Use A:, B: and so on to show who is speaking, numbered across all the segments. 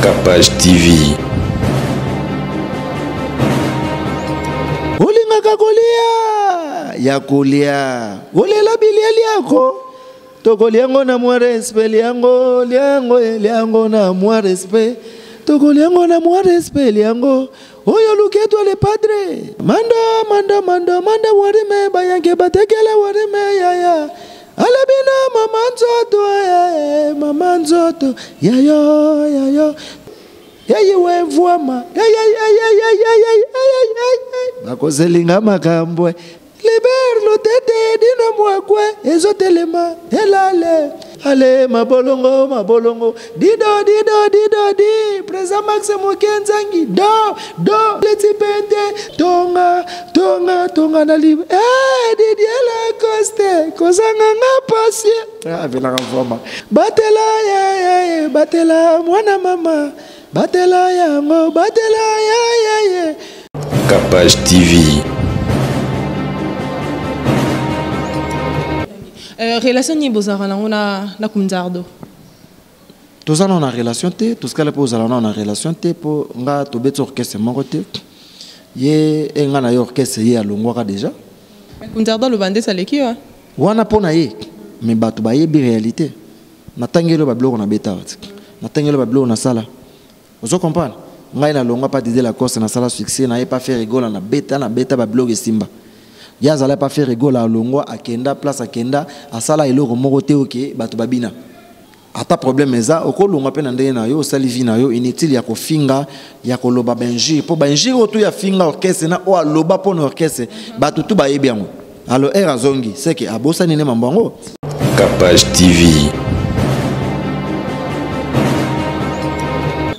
A: Capage TV.
B: Olingaka kolia ya kolia olela bilieli yako tokoliango na mwa respect liango na mwa respect tokoliango na mwa respect liango oyo luketo le padre manda warime bayange batekela warime yaya alabina mama nzoto yayo Yeye wevwama bakozelinga makambwe liberlo tete dino mwakwe ezotelema elale ale mabolongo di presa max mokenzangi do letipende tonga na libre didiela coste kozanga ngapasie vela kavoma batela mwana mama batela yango ya
A: Capage TV.
C: Relation ni bozara na kumzardo.
B: Tous ça on a relation te, tout ce qu'elle pose on a relation te pour nga to beto orchestre mon côté. Ye nga na orchestre ye alongwaka déjà.
C: Kumzardo le bande saleki wa.
B: Wana pona ye, mais batu ba ye bi réalité. Na tangelo ba bloko na beta. Na tangelo ba bloko na sala. Vous comprenez? Ngai na longa pas diser la course na sala succès na pas faire rigolo na beta ba blog simba. Ya zala pas faire rigolo à longo akenda place akenda asala eloko moko te oké batu babina. Ata problème eza okolonga pe na ndenge na yo sali vi na yo inutile ya kofinga ya koloba benji po benji oto ya finga orchestre na o aloba pour orchestre batu tu ba yebi yango. Alors era zongi c'est que abosa nene mambango.
A: Capage TV.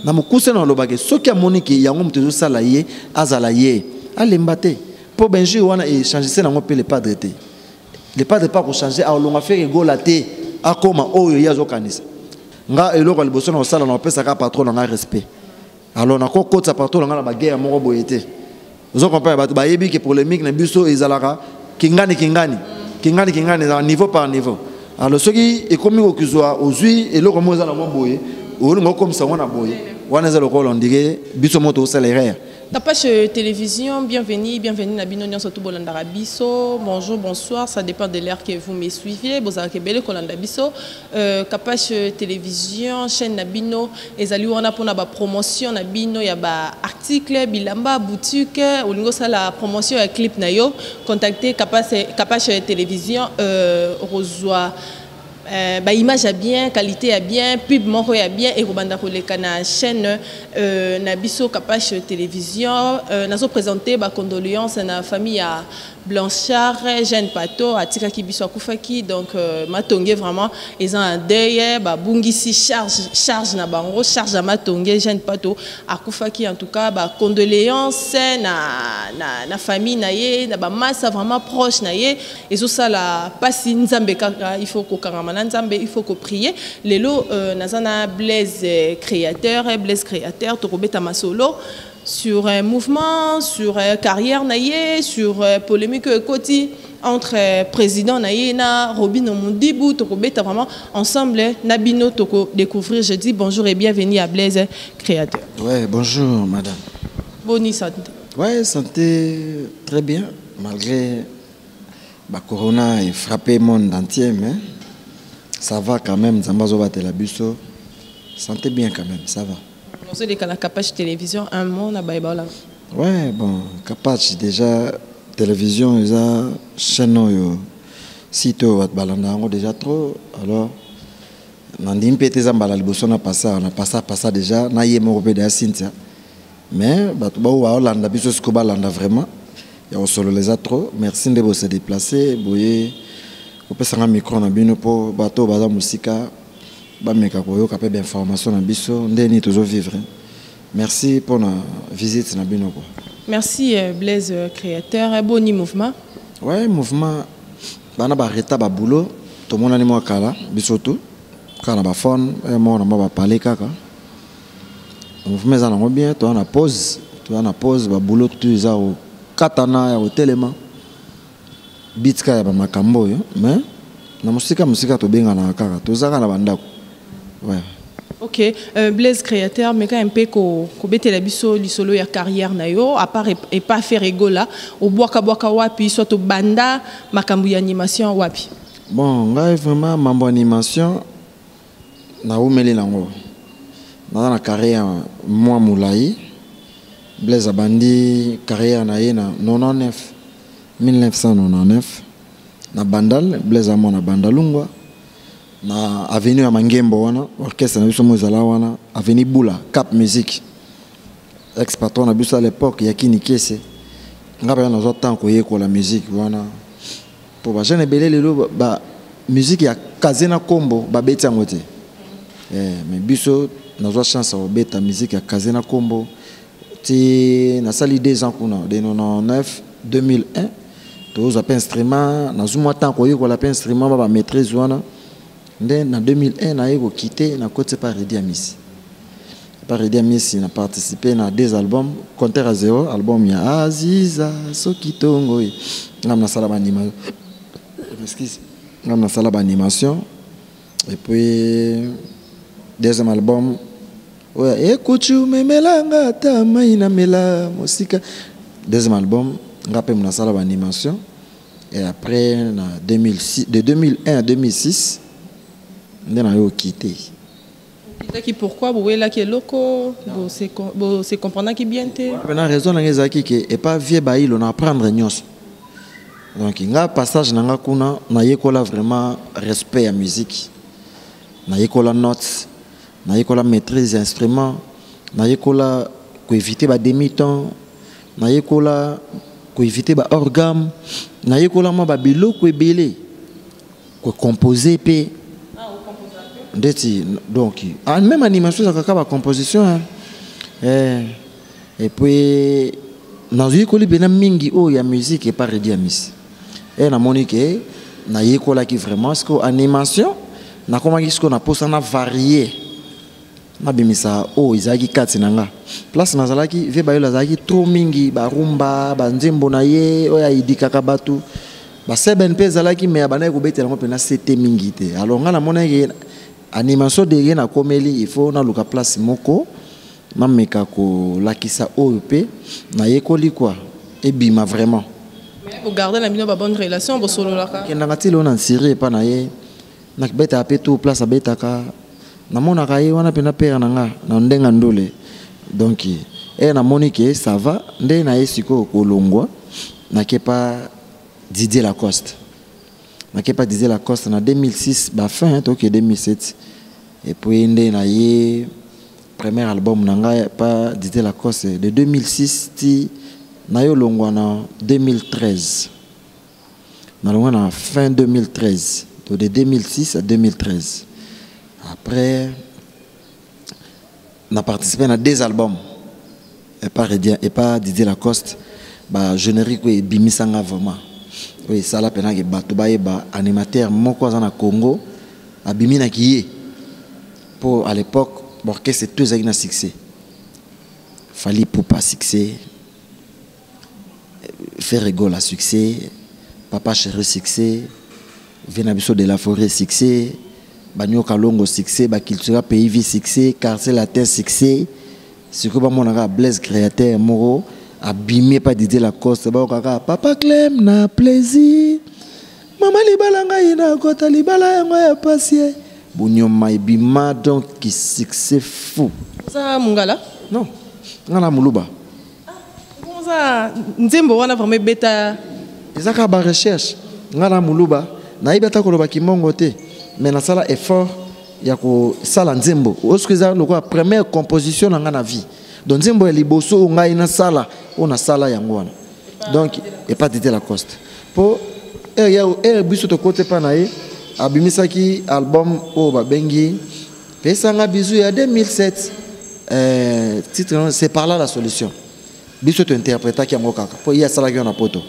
B: Na mukuse na lobake soki amoniki yango mtezo sala ye azala ye alembate po benji wana e changer na ngope le padre te le padre pas ko changer a longa faire egola te akoma oyo yazo kanisa nga eloko liboso na sala na pesa ka patron na respect alors na ko kotsa patron na ba guerre moko boyete vous comprenez ba yebi que polémique na biso ezalaka kingani na niveau par niveau alors soki ekomi ko kizwa ozui eloko mo ezala mo boye olingo comme ça on a boye wana za lokolo ndike biso moto salaire.
C: Capage télévision, bienvenue na bino nyonso to bolanda biso. Bonjour, bonsoir, ça dépend de l'heure que vous me suivez. Bozaka bele kolanda biso. Capage télévision, chaîne na bino ezali wana pona ba promotion na bino ya ba article bilamba boutique olingo sala promotion ya clip na yo. Contactez Capage télévision reçoit bah, image à bien, qualité à bien, pub moro à bien et robanda koleka na chaîne Nabiso Capage télévision nazo présenter ba condoléances na famille à Blanchard, Jeanne Pato, Atika Kibiso Akufaki donc matongé vraiment ils ont un deuil ba bungisi charge na bango charge à matongé Jeanne Pato Akufaki en tout cas ba condoléances na famille na ye na ba massa vraiment proche na ye et tout ça la pasi nzambe kaka il faut ko kangama nzambe il faut ko prier lelo nazana Blaise créateur to kobeta masolo sur un mouvement, sur carrière naïe, sur polémique côté entre président naïe na Robin Omundibu, toko beta vraiment ensemble nabino toko découvrir. Je dis bonjour et bienvenue à Blaise créateur.
B: Ouais, bonjour madame.
C: Bonne santé.
B: Ouais, santé très bien malgré ba corona est frappé le monde entier mais ça va quand même Zambazo batela biso. Santé bien quand même, ça va.
C: Vous avez la Capage télévision un mois na baïbala.
B: Ouais, bon, Capage déjà télévision ils a chaîne yo site wat balanda ngo déjà trop alors nandi mpete zambala liboso na passa on a passé déjà na yemo robé de Cynthia mais batu ba wa Hollande biso sko balanda vraiment ya solo les a trop merci de se déplacer boye ko pesa nga micro na bino po bato baza musika ba meka koyo ka pe d'information na biso ndeni toujours vivre. Merci pour la visite na bino quoi.
C: Merci Blaise créateur boni mouvement.
B: Ouais, mouvement bana ba reta ba boulot to mona ni mo kala biso tout kana ba phone mo na ba parler kaka. Mouvement za na bien to na pause ba boulot tout za au katana ya hotelema bitka ya ba makambo yo mais na musika to benga na kaka to za kana bandako. Ouais.
C: Ok, Blaise créateur, mais quand un peu ko bete la biso lisolo ya carrière na yo, à part et pas faire rigola, au boaka wapi, soit au banda, makambu ya animation wapi.
B: Bon, là vraiment mambo animation na umeli nango. Dans la carrière moi moulai, Blaise abandi carrière na ye na 1999 na Bandal, Blaise amo na Bandalungwa. Na avenue ya Mangembo wana orchestre na biso mozala wana avenue Bula Cap Music ex patron na biso à l'époque ya Kini Kese ngaba na zo temps ko yeko la musique wana pour ba jeune belé lelo ba musique ya Kazena Kombo ba beti ngote mais biso na zo chance au beta musique ya Kazena Kombo ti na sali 2 ans kuna de 99 2001 tous appels instrument na zo temps ko yeko la instrument ba maîtrise wana. En 2001, na eu quitté na côté par Redi Amis. Par Redi Amis, il a participé à 2 albums, Compter à 0, album ya Aziza, Sokitongo, na sala animation. Excuse, na sala animation. Et puis deuxième album, ouais, écoute me melanga ta maina mela musika. Deuxième album, rappé na sala animation. Et après na 2006, de 2001 à 2006 on a quitté.
C: Pourquoi vous voyez là qui est loco, vous c'est comprendre qui bien te.
B: La raison c'est que et pas vieux bail on apprendre nyos. Donc nga passage nanga kuna na yekola vraiment respect à musique. Na yekola notes, na yekola maîtrise instrument, na yekola ko éviter ba demi-temps, na yekola ko éviter ba organe, na yekola ma ba biloko ebele ko composer pe. Donc, même animation, ça a composition. Hein. Et puis, dans une école, il y a la musique et pas Redi Amis. Et dans mon école, na yekola qui vraiment, parce que animation, na comment est-ce qu'on a posé na varié. Na bimisa izaki kati nanga. Place na zalaki, ve bayo la zaki trop mingi, ba rumba, ba nzembo na ye, oya idika kabatu. Ba seben pe zalaki me abana ko bete na pena c'était mingi te. Alors nga na mona animation de rien à komeli il faut na luka place moko na meka ko lakisa OEP na yekoli quoi et bima vraiment
C: mais vous gardez la bonne relation bo solo la ka
B: na ngati lo na siri pa na ye na beta ape tout place abeta ka na mona ka ye wana pena pera na ndenga ndole donc et na monique ça va nde na yesiko ko longwa na kepa Didier Lacoste. Je n'ai pas dit Lacoste en 2006, fin 2007. Et puis, il y a le premier album, pas Didier Lacoste, de 2006, il y a eu en 2013. Il y a eu fin 2013, de 2006 à 2013. Après, on a participé à 2 albums. Et pas Didier Lacoste, générique et Bimisanga vraiment. Oui, ça la peine que Batoubaye animateur moko na Congo abimina kié pour à l'époque l'orchestre c'est 2 ans succès. Fali Poupa succès. Faire rigole à succès. Papa Chéri succès. Venabiso de la Forêt succès. Banyo Kalongo succès, Cultura Pays Vie succès, Quartier Latin succès. Ce que mon Blaise créateur moro abîmé pas Didier Lacoste papa Clem na plaisir maman libalanga ina kota libala yango ya pasie bunyoma ibima donc qui succès fou
C: ça mungala
B: non ngala muluba
C: ça nzembo wana vraiment beta
B: ezaka ba recherche ngala muluba na ibeta ko loba kimongo te mais na sala effort ya ko sala nzembo oskiza lokwa première composition na ngana vie donc nzembo ya liboso ngai na sala on sala yango wana donc et pas Didier Lacoste pour biso to côté pa na ye abimisaki album o babengi pesanga bizu ya 2007 titre c'est par là la solution biso to interpréta ki yango kaka po ya sala ki na poto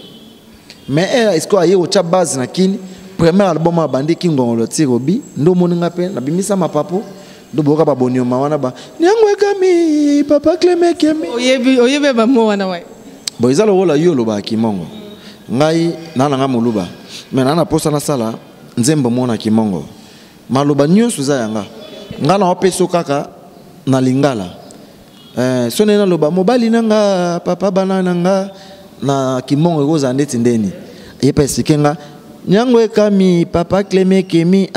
B: mais est-ce que aye o cha base na kini premier album abandi ki ngongolo tirobi ndo moninga pe na bimisa mapapo ndo boka ba bonioma wana ba nyangwe kami papa Clément kemi
C: oyebe ba mo wana wa
B: bo izalo wala yolo ba kimongo ngai nana nga muluba mais nana posa na sala nzembo mona kimongo maloba nyonso za yanga nga na opeso kaka na lingala sonena loba mobali nanga papa bana nanga na kimongo egoza ndeti ndeni yepa esike nga nyangwe kami papa Clément Kemi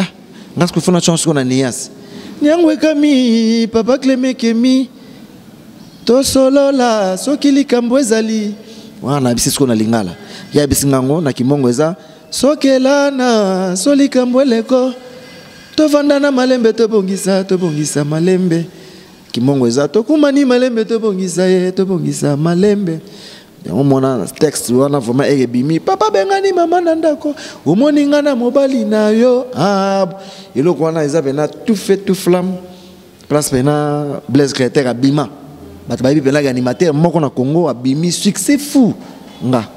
B: nga sikufuna chance ko na nias nyangwe kami papa Clément Kemi to solola soki likambo ezali wana bisi ko na lingala ya bisingango na kimongo eza sokelana solikambo eleko tovanda na malembe tobongisa malembe kimongo eza tokumani malembe tobongisa malembe yango mona texte wana vraiment egebimi papa bengani mama na ndako omoni nga na mobali na yo eloko wana eza pena tout fait tout flamme place pena Blaise Créateur abima bato bayebi pena animateur moko na Congo abimi succès fou nga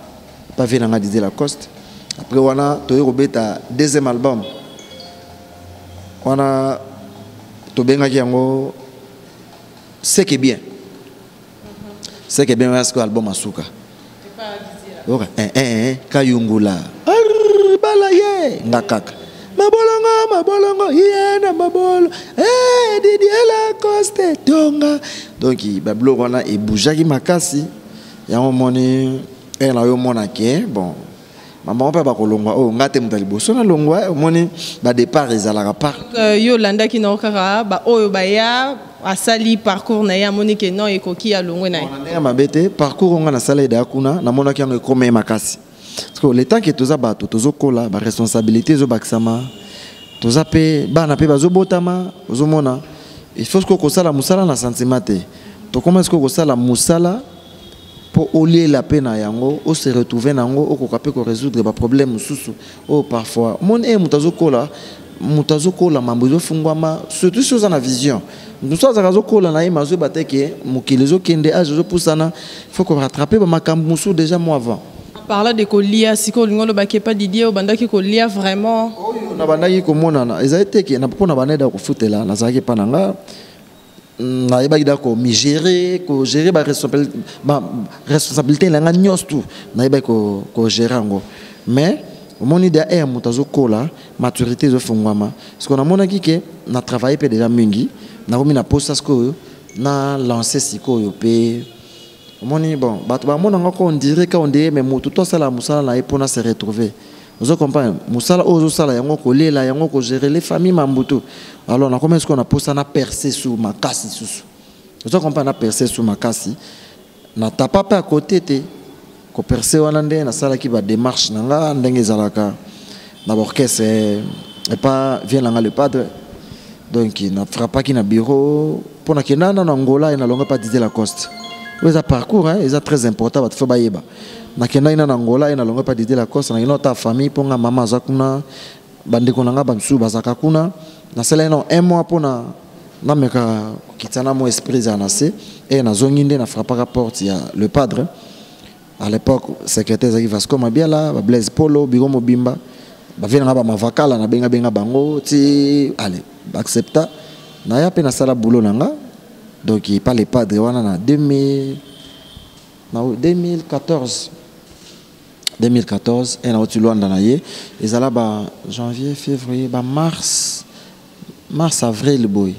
B: pas vu nga disait Lacoste après wana toye kobeta deuxième album wana tobengaki yango c'est que bien parce que l'album Asuka. Kayungula. Balaye. Ngakaka. Mabolongo. Yena mabolo. Didier Lacoste. Tonga. Donc, Bablo wana et boujaki makasi. Yango moni. Na yo mona ke. Bon. Maman pa ba kolongwa. Ngate mutalibo. Sona longwa. Moni. Ba départ ezalaka par.
C: Yo landa ki na okara. Ba oyo baya. Asali parcours na ya monike non ekoki alongwe na
B: ya mabete parcours nga na sala ida kuna na mona ki ngo ekome makasi parce que le temps que toza bato tozokola ba responsabilité zo baksama toza pe bana pe bazo botama ozomona il faut que kosala musala na sentiment te to commence ko kosala musala pour olier la peine na yango o se retrouver nango o ko kapé ko résoudre ba problème mususu o parfois mon mutazokola mambo zo fungwama surtout sur na vision nous sommes à Zokola na imazo bateke mukelezo kende azo pusana faut qu'on rattraper ba makambo musu déjà moi avant
C: parlant de kolia siko lingolo bakepa Didier obandaki kolia vraiment
B: na bandaki komona na ezateke na pona baneda ko futela na zaki pananga na yebaki dako mi gérer ba responsabilité la nga nyos tout na yebaki ko gérer ngo mais mon idée est mutazokola maturité zo fungwama parce qu'on a monaki que na travailler pe déjà mingi na komi na posta sko na lancer siko yo pe moni bon bato ba mona ngako on dirait mais moto to sala musala na epona se retrouver vous comprenez musala ozo sala yango ko lela yango ko gérer les familles mambutu alors na comment est-ce qu'on a posta na percer sous makasi susu vous comprenez na percer sous makasi na tapa pa à côté te ko percer wana nde na sala ki ba démarche nanga ndenge zalaka na orchestre et pas vient là le padre. Donc il n'a frappé qui na bureau pour na kena na Angola et na longa pas Didier Lacoste. Oui, ça parcours hein, c'est très important va te faire baïba. Na kena na Angola et na longa pas Didier Lacoste na ino ta famille pour nga maman zakuna bande konanga bamsu bazaka kuna na cela non un mois pour na meka kitana mo esprit za nase et na zonginde na frappé la porte il y a le padre à l'époque secrétaire Zaki Vasco Mabiala Blaise Polo Bigo Mobimba ba vient nga ba mavakala na benga bango ti allez accepta na ya pe na sala boulot nanga donc il pas les padres wana na 2014 et na otu Luanda na ye ezala ba janvier février ba mars avril boy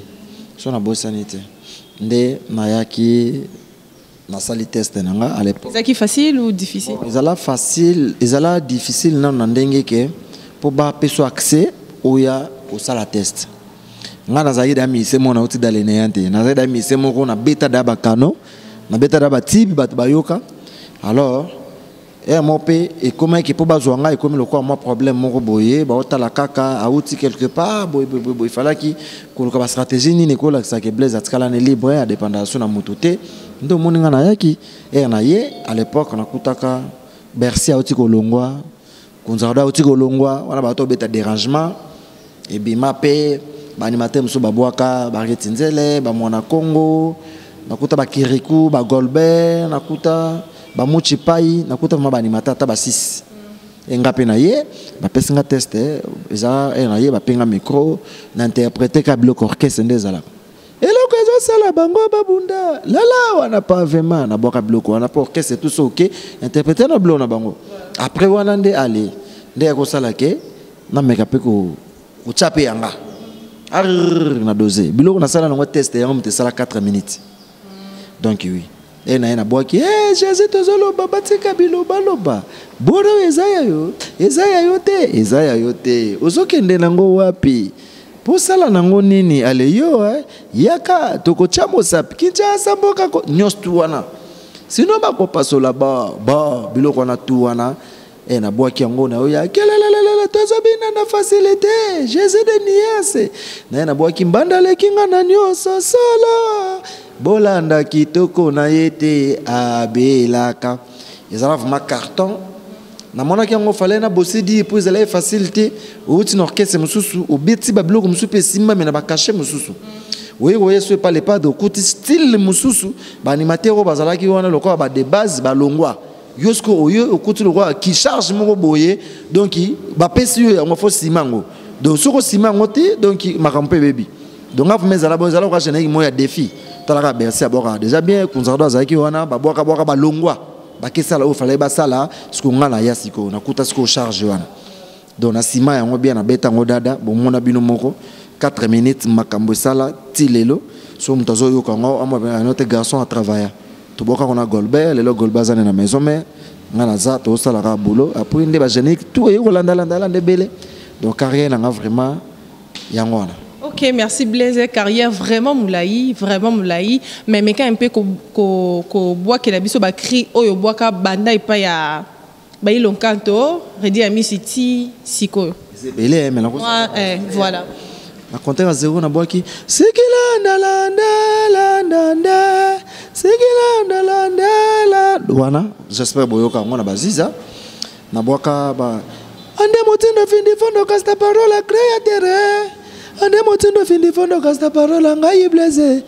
B: so na bo sanité nde na yaki na sali test nanga à l'époque
C: c'est qui facile ou difficile
B: ezala facile ezala difficile na ndenge ke pour ba peso accès oya au sala test nga nazali dami se mona uti dalene yante nazali dami se moko na beta daba kano na beta daba tibi bat bayoka alors et mon pe et comment que pour bazwanga et comme le quoi moi problème moko boye ba otala kaka a uti quelque part boy il fallait ki ko ka stratégie ni ko la ça que Blaise atkala ne libre à dépendance na mutote ndo moninga na yaki et na ye à l'époque na kutaka Bercy a uti ko longwa kunzarda uti ko longwa wana ba to beta dérangement et bima pe ba animateur muso babwaka ba retinzele ba mwana Congo nakuta ba Kirikou ba Golbert nakuta ba Muchi Pai nakuta ba animateur ta ba 6 engape na ye ba pesinga test eza na ye ba penga micro na interpréter ka bloc orchestre ndezala eloko ezo sala bango babunda lala wana pas vraiment na boka bloc wana pour orchestre tout ça OK interpréter na bloc na bango après wana nde aller nde ko sala ke na meka pe ko chape yanga na dosé biloko na sala na test yango mte sala 4 minutes donc oui et na boaki Jésus tozoloba batika biloba loba boro ezaya yo te ozokende nango wapi po sala nango nini ale yo yaka tokocha mosapi Kinshasa mboka nyos tu wana sinon bakopasola ba biloko na tu wana na boaki yango na oya kelelelele tozobina na facilité Jésus de niase na boaki mbandale kinga na nyoso solo bolanda kitoko na yete abelaka ezala vraiment carton na mona ki yango fallait na bosidi pour ezala facilité outi na orchestre mususu obeti ba biloko mususu pe simba mais na ba cacher mususu oui ce pas les pas de côté style mususu ba animateur bazala ki wana lokwa ba de base ba longwa yosko oyo okuti lokwa qui charge moko boye donc ba pesi yo yango fo simango donc soko simango te donc makampe baby donc afu mezala bozala kwa cheneki moya défi talaka bersi aboka déjà bien konzardo azaki wana ba boka ba longwa ba kesala o fallait ba sala siko ngana ya siko na kuta siko charge wana donc na sima yango bien na beta ngodada bon mona bino moko 4 minutes makambo sala tilelo so mutazo yo kango amo notre garçon à travailler to boka kona Golbert lelo Golbert zane na maison mais ngana za to sala ka boulot après ndé ba génique tout yo landa bele donc carrière na vraiment yango wana.
C: Ok, merci Blaise. Carrière vraiment moulaï. Mais quand un peu ko bois que la biso ba cri oyo bois ka banda et pas ya ba ilon kanto redi ami city siko.
B: C'est belé mais
C: voilà.
B: Na compter à zéro na bois qui sikila landa wana j'espère boyoka ngona baziza na bois ka ba ande motindo findi fondo casta parola créateur. Ande motindo findi fondo casta parola ngai Blaise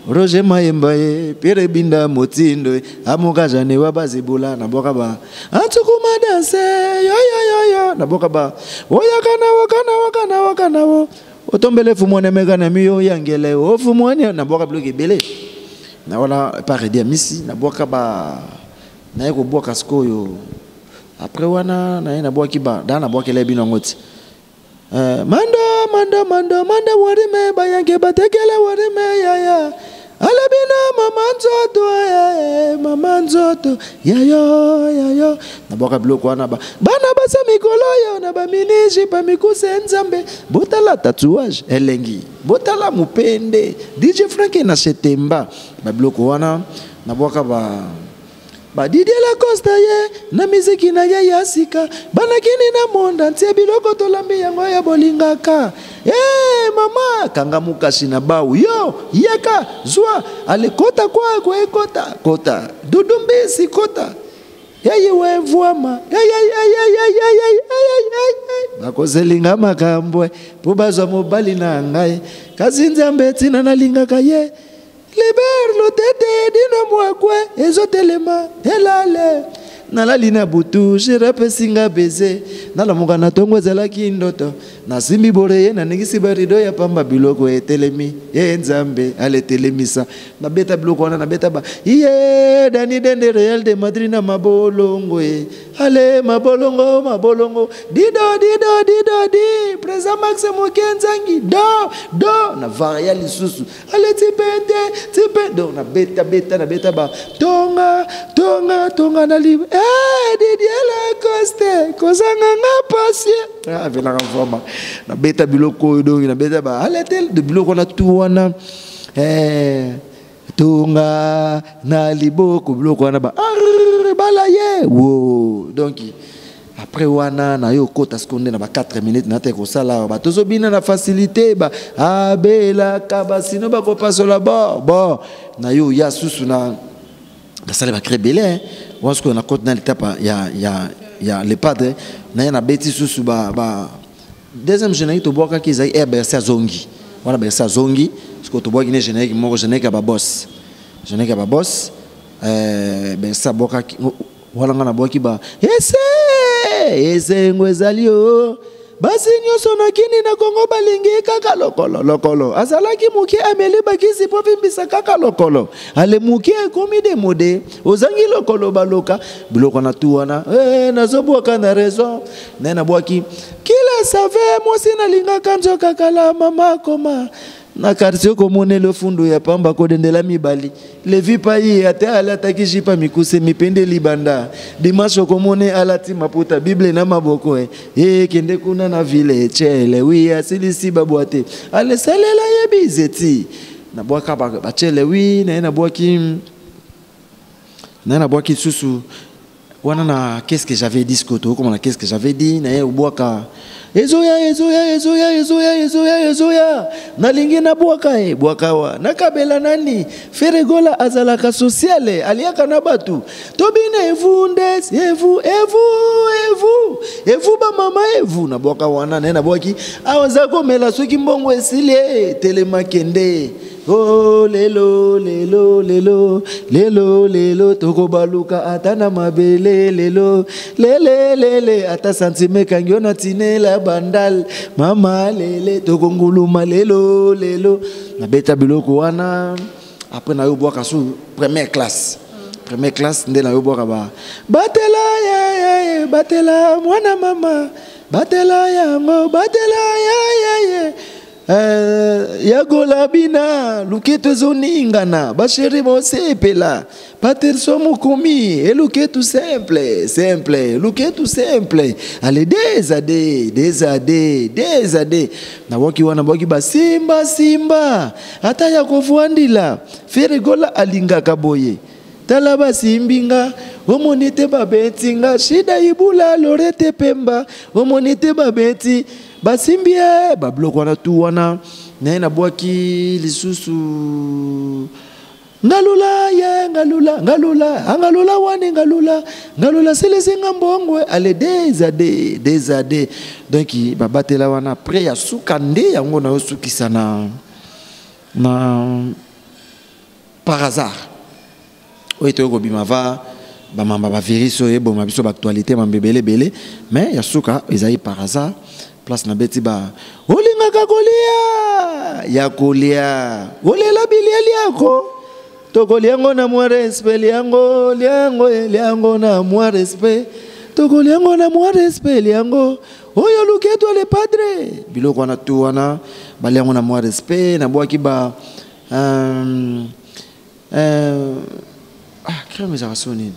B: Roger Mayemba Pierre Binda motindo amuka jane wa bazibula na boka ba atukuma danse yo na boka ba wakana wo otombele fumone mega na miyo yangele o fumone na boka bloki belé na wala pas redia misi na boka ba na yeko boka skoyo après wana na boka ba dana boka le bino ngoti manda warime bayange batekele warime ya alabina mama nzoto yayo na boka bloko wana bana basa mikolo yo na ba miniji pa mikuse nzambe botala tatouage elengi botala mupende DJ Frank na setemba ba bloko wana na boka ba Didier Lacoste ye na miziki na ye yasika banakini na monda ntie biloko tolambi yango ya bolingaka mama kanga mukashi na bau yo yaka zwa ale kota kwa kota dudumbisi kota yayi wevwama bakozelinga makambwe po bazwa mobali na ngai kazinzambe tina nalingaka ye Liber lo tete dino mwakwe ezotelema elale nalali na butu jirape singa beze nalamuka na tongo ezalaki ndoto nasimbi boreye na ningisi barido ya pamba biloko etelemi nzambe aletelemisa na beta biloko wana na beta ba iye dani dende Real de Madrid na mabolongo ale mabolongo dido presa Max Mokenzangi do na varia lisusu ale tipende do na beta ba tonga na libre Didier Lacoste kozanga nga pasie avela kavoma na beta biloko do na beta ba aletel de biloko na tuwana tonga na liboko biloko wana ba bala ye wo donc après wana na yo kota seconde na ba 4 minutes na te ko sala ba tozobina na facilité ba abela kaba sino ba ko pasola bon na yo ya susu na sala ba créer belé parce qu'on a continué l'étape ya les padres na beti susu ba deuxième générique to boka ki zai bersa zongi wana bersa zongi parce que to boka ni générique moko générique ba boss bersa boka wala ngana boki ba ese ngwezalio basi nyoso na kini na Kongo balingi kaka lokolo azalaki muke ameli bakisi po bimbisa kaka lokolo ale muke komi de mode ozangi lokolo baloka biloko na tuwana nazoboka na raison na boaki kila savait moi si nalinga kanjo kakala mama koma na quartier komone le fundo ya pamba ko dendela mibali levi payi ate ala takishi pa mikuse mipende libanda dimasho komone alati maputa bible na maboko kende kuna na vile chele wi asilisi babwate ale salela yebizeti na bwaka ba chele wi na bwaki susu wana na qu'est-ce que j'avais dit skoto comment qu'est-ce que j'avais dit na bwaka ezoya nalingi na bwaka bwaka wa nakabela nani feregola azalaka sociale aliaka na batu tobina evundes evu ba mama evu na bwaka wana na bwaki awaza komela soki mbongo esili telemakende oh lelo toko baluka atana mabele lelo lele ata sentime kangyo na tinela bandal mama lele toko nguluma lelo na beta biloko wana après na yo boka su première classe nde na yo boka ba batela ya batela mwana mama batela yango batela ya yagola bina luketo zoningana basheri bosepela paterso mukumi eluketu simple luketu simple ale des ade na woki wana boki ba simba ata yakovuandila feregola alinga kaboye tala basimbinga omonite babetinga shida ibula lorete pemba omonite babeti basimbie babloko wana tu wana na bwaki lisusu ngalula selesenga mbongwe ale des ade donc babatela wana après ya suka nde yango na osukisa na par hasard oyo kobima va bamamba baviriso eboma biso baactualité mambebele mais ya suka ezali par hasard place na beti ba olingaka kolia ya kolia olela bilieli yako tokoliango na mwa respect liango na mwa respect tokoliango na mwa respect liango oyo luketo le padre biloko wana tu wana baliango na mwa respect na bwaki ba crème za sonini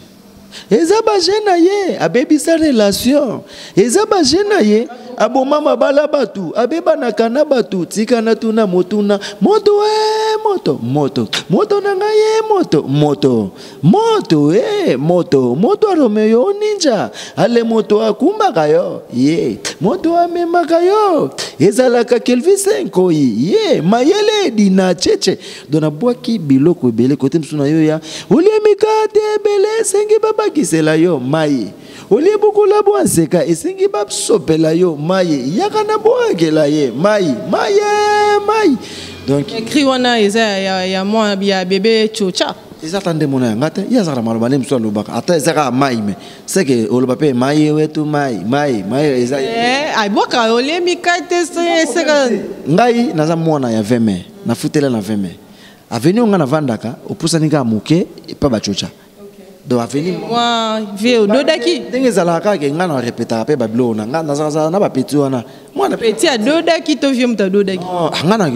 B: eza ba jena ye abebisa relation eza ba jena ye abomama bala batu abeba na kana batu tikana tuna motuna moto na ngaye moto Romeo ninja ale moto akumba kayo ye moto amema kayo ezalaka Kelvin koi ye mayele dina cheche dona bwaki biloko ebele kote msuna yo ya uliemikate bele sengi baba kisela yo mai olie bukula bwanseka esengi babsopela yo mai yakana bwakela ye mai donc
C: écrit wana eza ya moi ya bébé chocha
B: ezatande mona ngate yazara maloba ne mso lobaka ata ezaka mai me c'est que oloba pe mai wetu mai eza
C: abwaka olie mikate seka
B: ngai naza mwana ya 20 mai na futela na 20 mai avenir nga na vandaka opusani ka muke pa bachocha do avenir
C: moi vieux dodaki
B: ndenge zalaka ke nga na répéter pe bablo na nga na ba petit wana mwana
C: petit a dodaki to vieux muta dodaki
B: nga na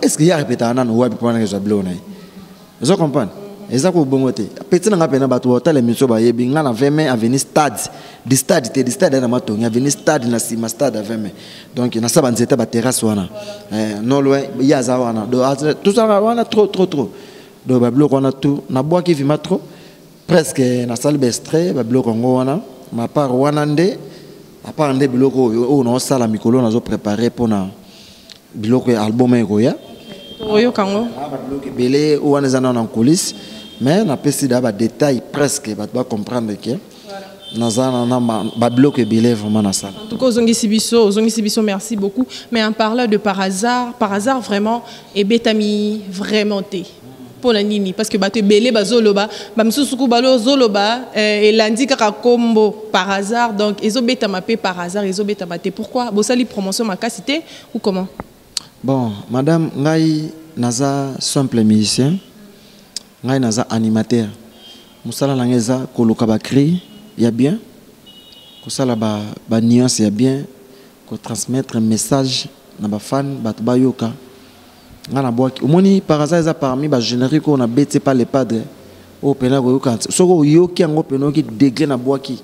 B: est-ce que ya répéter na no wapi pona ke zablo na vous comprenez eza ko bongote petit nga pena batu hôtel miso ba yebi nga na 20 mai avenir stade na matongi avenir stade na sima stade à 20 mai donc na saba nzeta ba terrasse wana non loin ya za wana do tout ça wana trop do bablo wana tout na bois qui vima trop presque na salle bestre babiloko ngo wana ma part wana nde a part nde biloko o no sala mikolo nazo préparer pona biloko ya album ekoya
C: oyo kango
B: babiloko belé o wana zana na coulisse mais na pesi da ba détail presque ba doit comprendre que nazana na babiloko belé vraiment na sala
C: en tout cas ozongisi biso merci beaucoup mais en parlant de par hasard vraiment et betami vraiment té pour la nini parce que bato belé bazoloba bamsusuku balo zoloba et lundi kaka kombo par hasard donc ezobeta mapé par hasard ezobeta maté pourquoi bosali promotion makasité ou comment
B: bon madame ngai naza simple musicien ngai naza animateur musala langeza koloka ba cri ya bien kosala ba nuance ya bien transmettre un message na ba fan bato bayoka ngana boaki omoni par hasard ça parmi ba générique on a bêté par les padres au pena ko yoka soko yoki ngo pena ki degré na boaki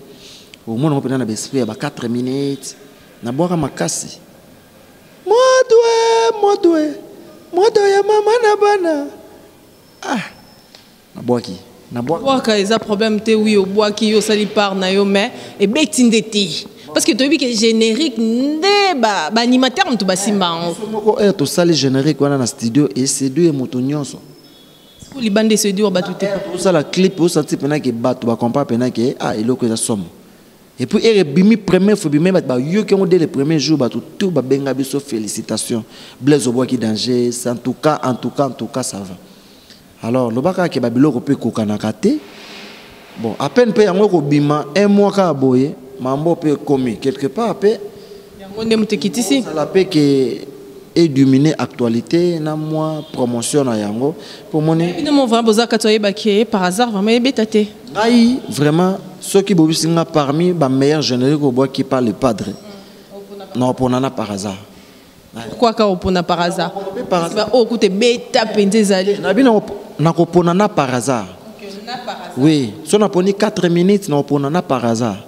B: omoni ngo pena na esprit ba 4 minutes na boaka makasi modwe ya mama na bana na boaki na
C: boaka eza problème te oui au boaki yo sali par na yo mais et betindeti parce que tu as vu que générique ne ba animateur on to basimba
B: moko to sali générique wana na studio et c'est deux moto nyonso
C: pour les bandes se dire batu te
B: pour ça la clip au senti pena que batu ba comprendre pena que eloko eza somme et puis bimi première fois bimi ba yo qui ont dès le premier jour batu tout ba benga biso félicitations Blaise Oboa qui danger en tout cas ça va alors le baka ke ba biloko pe kokana kate bon à peine pe yango ko bima un mois ka boye mambo peut commis quelque part peut la paix qui est dominé actualité na moi promotion na yango pour mon
C: évidemment vraiment besoin que par hasard vraiment bétaté
B: vraiment ceux qui bobisinga parmi ba meilleurs génériques au bois qui parle le padre non pour nana par hasard
C: pourquoi ka opona par hasard oh écoute beta pendezali
B: na ko ponana par hasard oui so na poni 4 minutes na ponana par hasard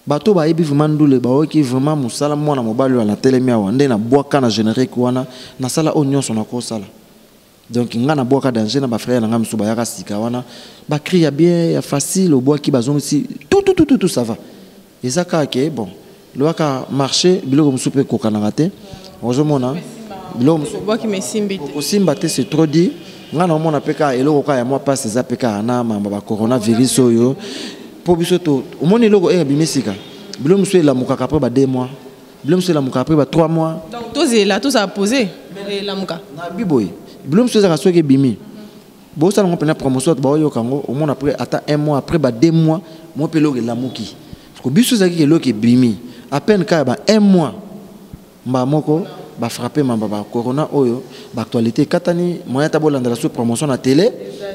B: bato ba yebi vraiment ndule ba oki vraiment musala mwana mobali na telemi awa nde na boaka na générique wana na sala onyoso na ko sala donc nga na boaka danger na ba frère na ngam suba yaka sika wana ba cria bien ya facile au bois qui bazon si tout ça va et ça ka ke bon le waka marché biloko musupe ko kana raté ozomona biloko
C: bois qui me simbi
B: ko simbate c'est trop dit nga na mona peka eloko ka ya moi passe za peka na mamba ba coronavirus oyo pour biso to omoni logo bimesika bilo muso la muka après ba 2 mois bilo muso la muka après ba 3 mois
C: donc tous là tout ça a posé la muka
B: na biboy bilo muso za soke bimi bo ça on peut na promotion ba yo kango au moins après ata 1 mois après ba 2 mois mo pe logo la muki parce que biso za ki logo bimi à peine ka ba 1 mois mba moko ba frapper mamba ba corona oyo ba actualité katani moyen ta bolanda la sous promotion na télé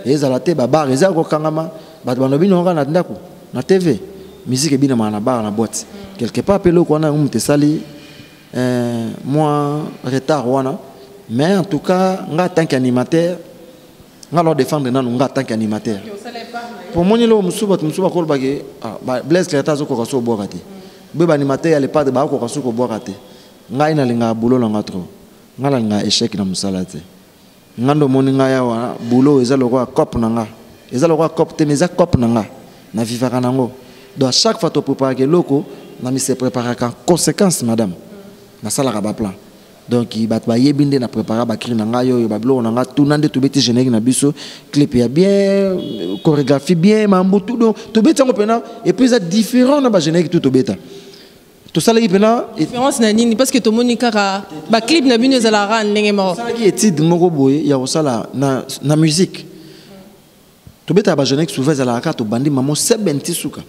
B: et za la te ba bar eza ko kangama ba banobi no nga na ndako na TV musique bina na bar na boîte quelque part pelo ko na umte sali moi retard wana mais en tout cas nga tant qu'animateur nga lo défendre na nga tant qu'animateur pour moni lo musuba ko bage Blaise Cléata zo ko so boakate be ba animateur ya le pas de ba ko so ko boakate nga ina linga bulo la nga trop nga la nga échec na musala te nga ndo moni nga ya wa bulo eza lokwa cop na nga eza lokwa cop te mais eza cop na nga na vivaka nango donc à chaque fois to préparer loko na mi se préparer en conséquence madame na sala ka ba plan donc il bat ba yebinde na préparer ba cri na nga yo ba blo na nga tout nande to beti générique na biso clip ya bien chorégraphie bien mambo tout donc to beti ngo pena et puis c'est différent na ba générique tout to beta tout ça là pena
C: différence na nini parce que to monika ba clip na bino za la ran ndenge mo
B: ça qui étude moko boye ya osala na musique to beta ba générique souvent za la ka to bandi mamo 70 suka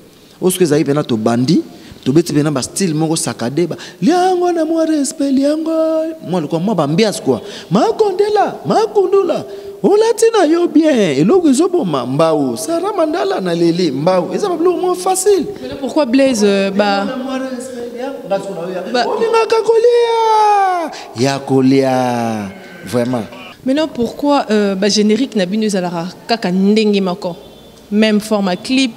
B: oske za pena to bandi to beti pena ba style moko sakade ba liango na moi respect liango moi le quoi moi ba ambiance quoi ma kondula olatina yo bien et logo zobo mbao Sarah Mandala na leli mbao eza ba blo mo facile
C: mais pourquoi Blaise
B: Kolia vraiment
C: maintenant pourquoi générique na bino zalara kaka ndenge mako même format clip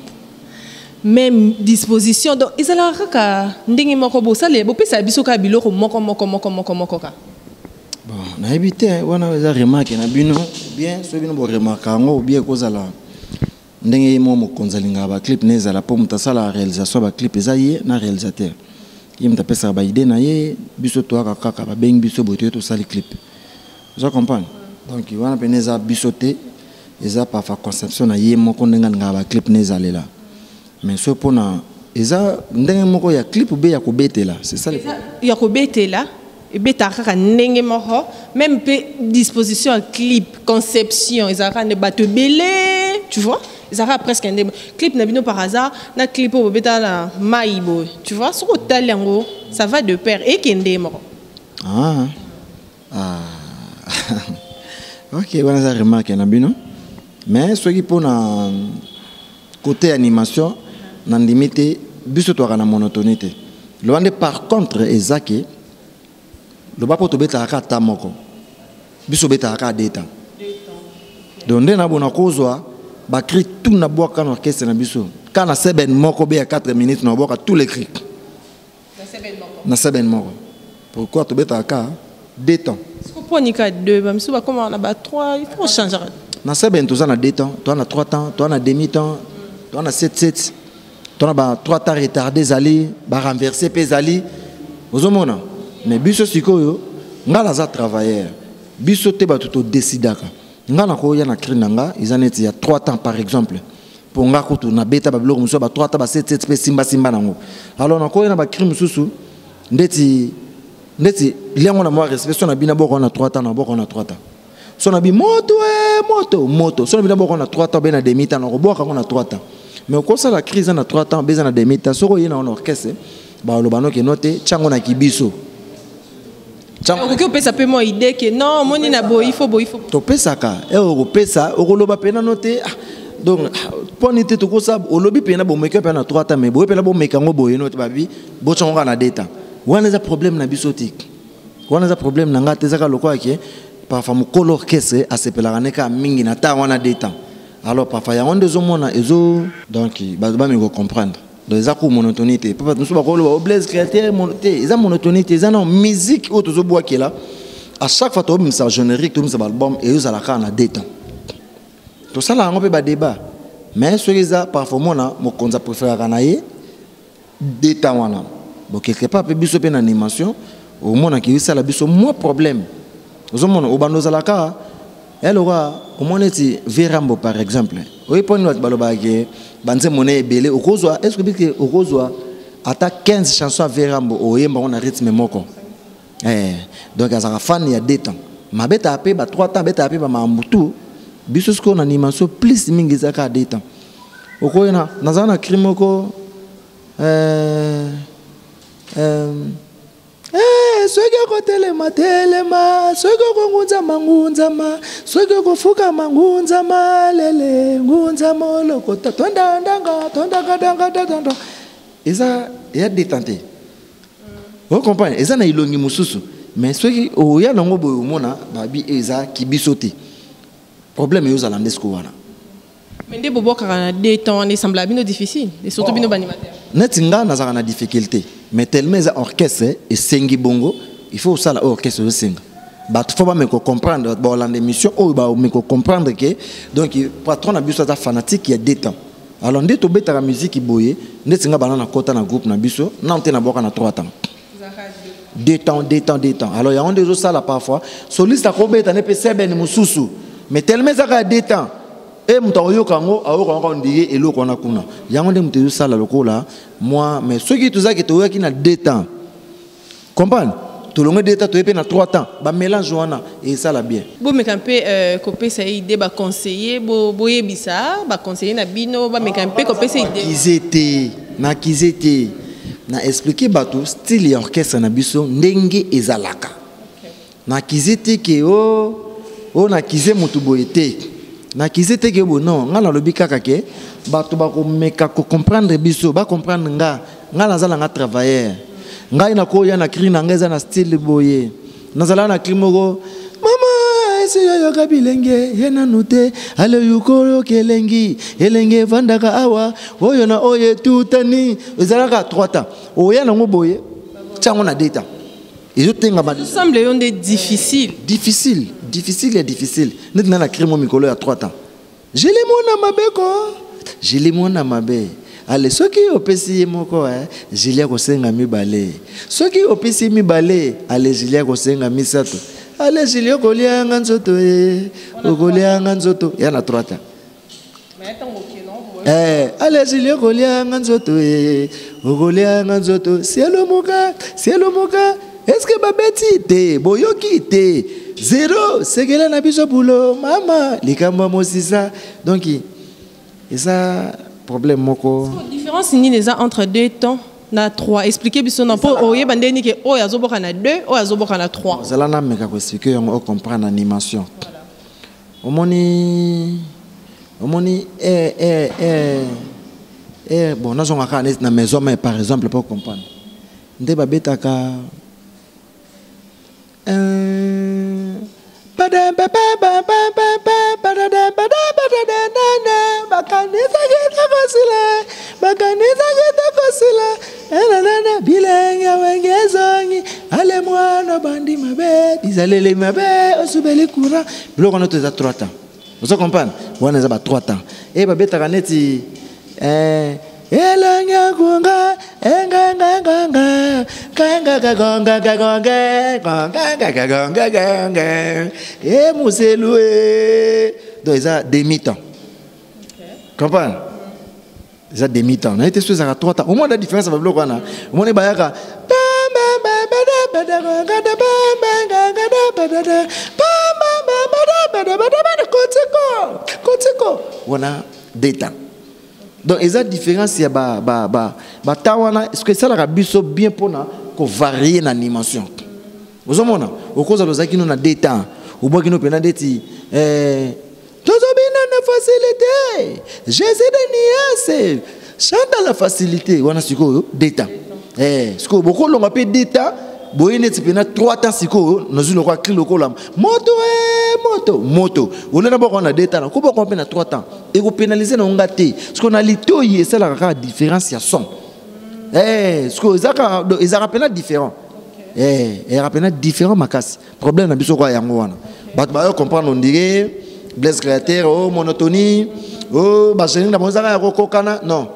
C: même disposition donc zalara kaka ndenge mako bo ça les bo pesa biso ka biloko moko ka
B: bon na éviter wana za remarque na bino bien so bino bo remarque ngo bien ko zala ndenge mo konzalinga ba clip nezala pour mutasala réalisation ba clip ezaye na réalisateur il me tapé ça ba idée na ye biso to kaka ba beng biso boto to sali clip je comprends donc il va peneza bisoté eza pas fa conception na ye moko ndenga nga ba clip nezalela mais so pona eza ndenge moko ya clip be ya kobetela c'est ça
C: ya kobetela et beta kaka ndenge moko même pe disposition à clip conception ezaka ne bato belé tu vois ezaka presque un clip na bino par hasard na clip au beta na maibo tu vois ce que talango ça va de pair et kende moko
B: ok wana za remarque na bino mais ce qui pour na côté animation na limite biso to kana monotonité Le par contre, Ezaki, le bas pour te mettre à ta moko. Biso beta à 2 temps. Donc, on a bon cause, bah cri tout na bois quand orchestre na biso. Quand na seben moko be à 4 minutes, na bois tous les cris. Na seben moko. Pourquoi tu beta à 2 temps?
C: Pourquoi ni ka 2, même si comment on a 3, il faut changer.
B: Na seben tu as 2 temps, tu as 3 temps, tu as demi temps, tu as 7. Tu as 3 temps retardés ali, ba renverser pes ali. Vous omona. Mais biso sikoyo, ngala za travailleur. Biso te ba tout décidaka. Ngana ko ya na krinanga, ils en étaient il y a 3 temps par exemple. Pour nga ko na beta ba blog muso ba 3 temps ba 7 pe simba nango. Alors na ko ya na ba crime susu, ndeti liango na moi respect so na bina boko na 3 temps na boko na 3 temps. So na bi moto. So na bina boko na 3 temps be na demi temps na boko na 3 temps. Mais au ça la crise na 3 temps be na demi temps so ko yina on orchestre ba lobano ke noté chango na kibiso.
C: Vous pesa peu moi idée que non, mon il faut.
B: To pesa ka, au pesa, au loba pena noté. Donc, pour n'être tout ça, au lobby pena bon make up na 3 temps, mais bon pena bon make up boy noté babi, bon chonga na data. Wana za problème na bisotique. Wana za problème na ngate zaka lokwa ke parfois mo kolo orchestre a sepela neka mingi na ta wana data. Alors parfois ya onde zo mona ezo donc ba me comprendre. Donc ils ont monotonité. Papa nous sommes au blaze créateur monotonité. Ils ont monotonité. Ils ont musique où tous bois qui là. À chaque fois tu as ça générique, tu as ça album et ils ont la carte en détente. Tout ça là on peut pas débat. Mais ce qu'ils ont parfois moi mon concept préféré canaille détente wana. Bon quelque part peut biso une animation au monde qui ça la biso moins problème. Aux hommes au bando la carte elle aura au moins été Verambo par exemple. Oui pour nous balobage banze monnaie belé au kozwa est-ce que au kozwa attaque 15 chansons à Verambo au yemba on a rythme moko. Donc à fan il y a 2 temps. Ma beta apé ba 3 temps beta apé ba mambutu biso ce qu'on animation plus mingi zaka 2 temps. Au koyena nazana krimoko soki ko telema soki ko ngunzama soki ko fuka mangunzama lele ngunzama lokota tonda eza ya détente. Vous comprenez eza na ilongi mususu mais soki o ya nango boyo mona babi eza kibisote problème yo zalande sko wana.
C: Mais des bobo kana détente il semble bien difficile et surtout bien animateur.
B: Netinga na zana difficulté. Mais tellement les orchestres et sengi bongo, il faut ça l'orchestre de sing. Bah faut pas me comprendre dans l'émission ou bah me comprendre que donc patron a besoin de fanatique il y a 2 temps. Alors ndé to beta la musique boye, ndé singa banana kota na groupe na biso, na on na boka na 3 temps. 2 temps. Alors il y a on des autres ça là parfois, soliste a ko beta ne pe seben mususu. Mais tellement ça a 2 temps. Et mutaoyo kango aoko ndiye eloko na kuna yango nde muteyo sala lokola moi mais ceux qui tout ça qui toya qui na 2 temps comprendre tout le monde 2 temps to epé na 3 temps ba mélange wana et ça la bien
C: bo me camper copé ça idée ba conseiller bo yebisa ba conseiller na bino ba me camper copé ça idée kizete na expliquer bato style ya orchestre na biso ndenge ezalaka na kizete ke o na kize mutu boyete na kizete ke bo non ngala lobi kaka ke bato ba ko meka ko comprendre biso ba comprendre ngala zala nga travailleur ngai na ko ya na cri na ngeza na style boye nazala na klimoko mama ese yo kabilenge yena note ale yuko kelengi elenge vandaka awa oyo na oye tutani ezala ka 3 temps oya na ngo boye tsango na 2 temps et je tenga ba semble yon difficile
B: net na crime mikolo ya 3 temps je les mona mabe ale soki opesi moko jilia ko senga mibale soki opesi mibale ale jilia ko senga misato ale jilia ko lianga nzoto okolianga nzoto ya na 3 temps ale jilia ko lianga nzoto okolianga nzoto cielo moka est-ce que babeti te boyoki te 0 segela na biso bulo mama likamba mosisa donc et ça problème moko
C: différence ni les entre 2 temps na 3 expliquer biso na po oye bandeni ke o yazoboka na 2 o yazoboka na 3
B: zala na meka ko expliquer on comprendre animation omoni bon na zonga kana na maison mais par exemple pour comprendre nde babetaka bilenge wengezongi ale mwana bandi mabe bizalele mabe osubeli courant biloko wana toza 3 temps vous comprenez wana eza ba 3 temps e babetaka neti elanga kunga enganga e muselu donc eza demi-temps comprendre eza demi-temps na été sur ça 3 temps au moins la différence va bloquer wana au moins bayaka kotiko wana data donc eza différence ya ba tawana est-ce que ça la biso bien pona ko varier na animation vous omona okoza lozaki no na data oboki no pena deti tozobina na facilité Jésus de niase chante la facilité wana siko data siko boko longa pe data boyene tipena 3 temps siko nozu lokwa cri lokola moto olena boko na data na ko boko pe na 3 temps et ko pénaliser na ngate siko na litoyi c'est la différence ya son siko ezaka pena différent et rappena différent makasi problème na biso kwa yango wana bat ba comprendre on dirait blesse créateur oh monotonie oh ba génie na bonzaka ya kokokana non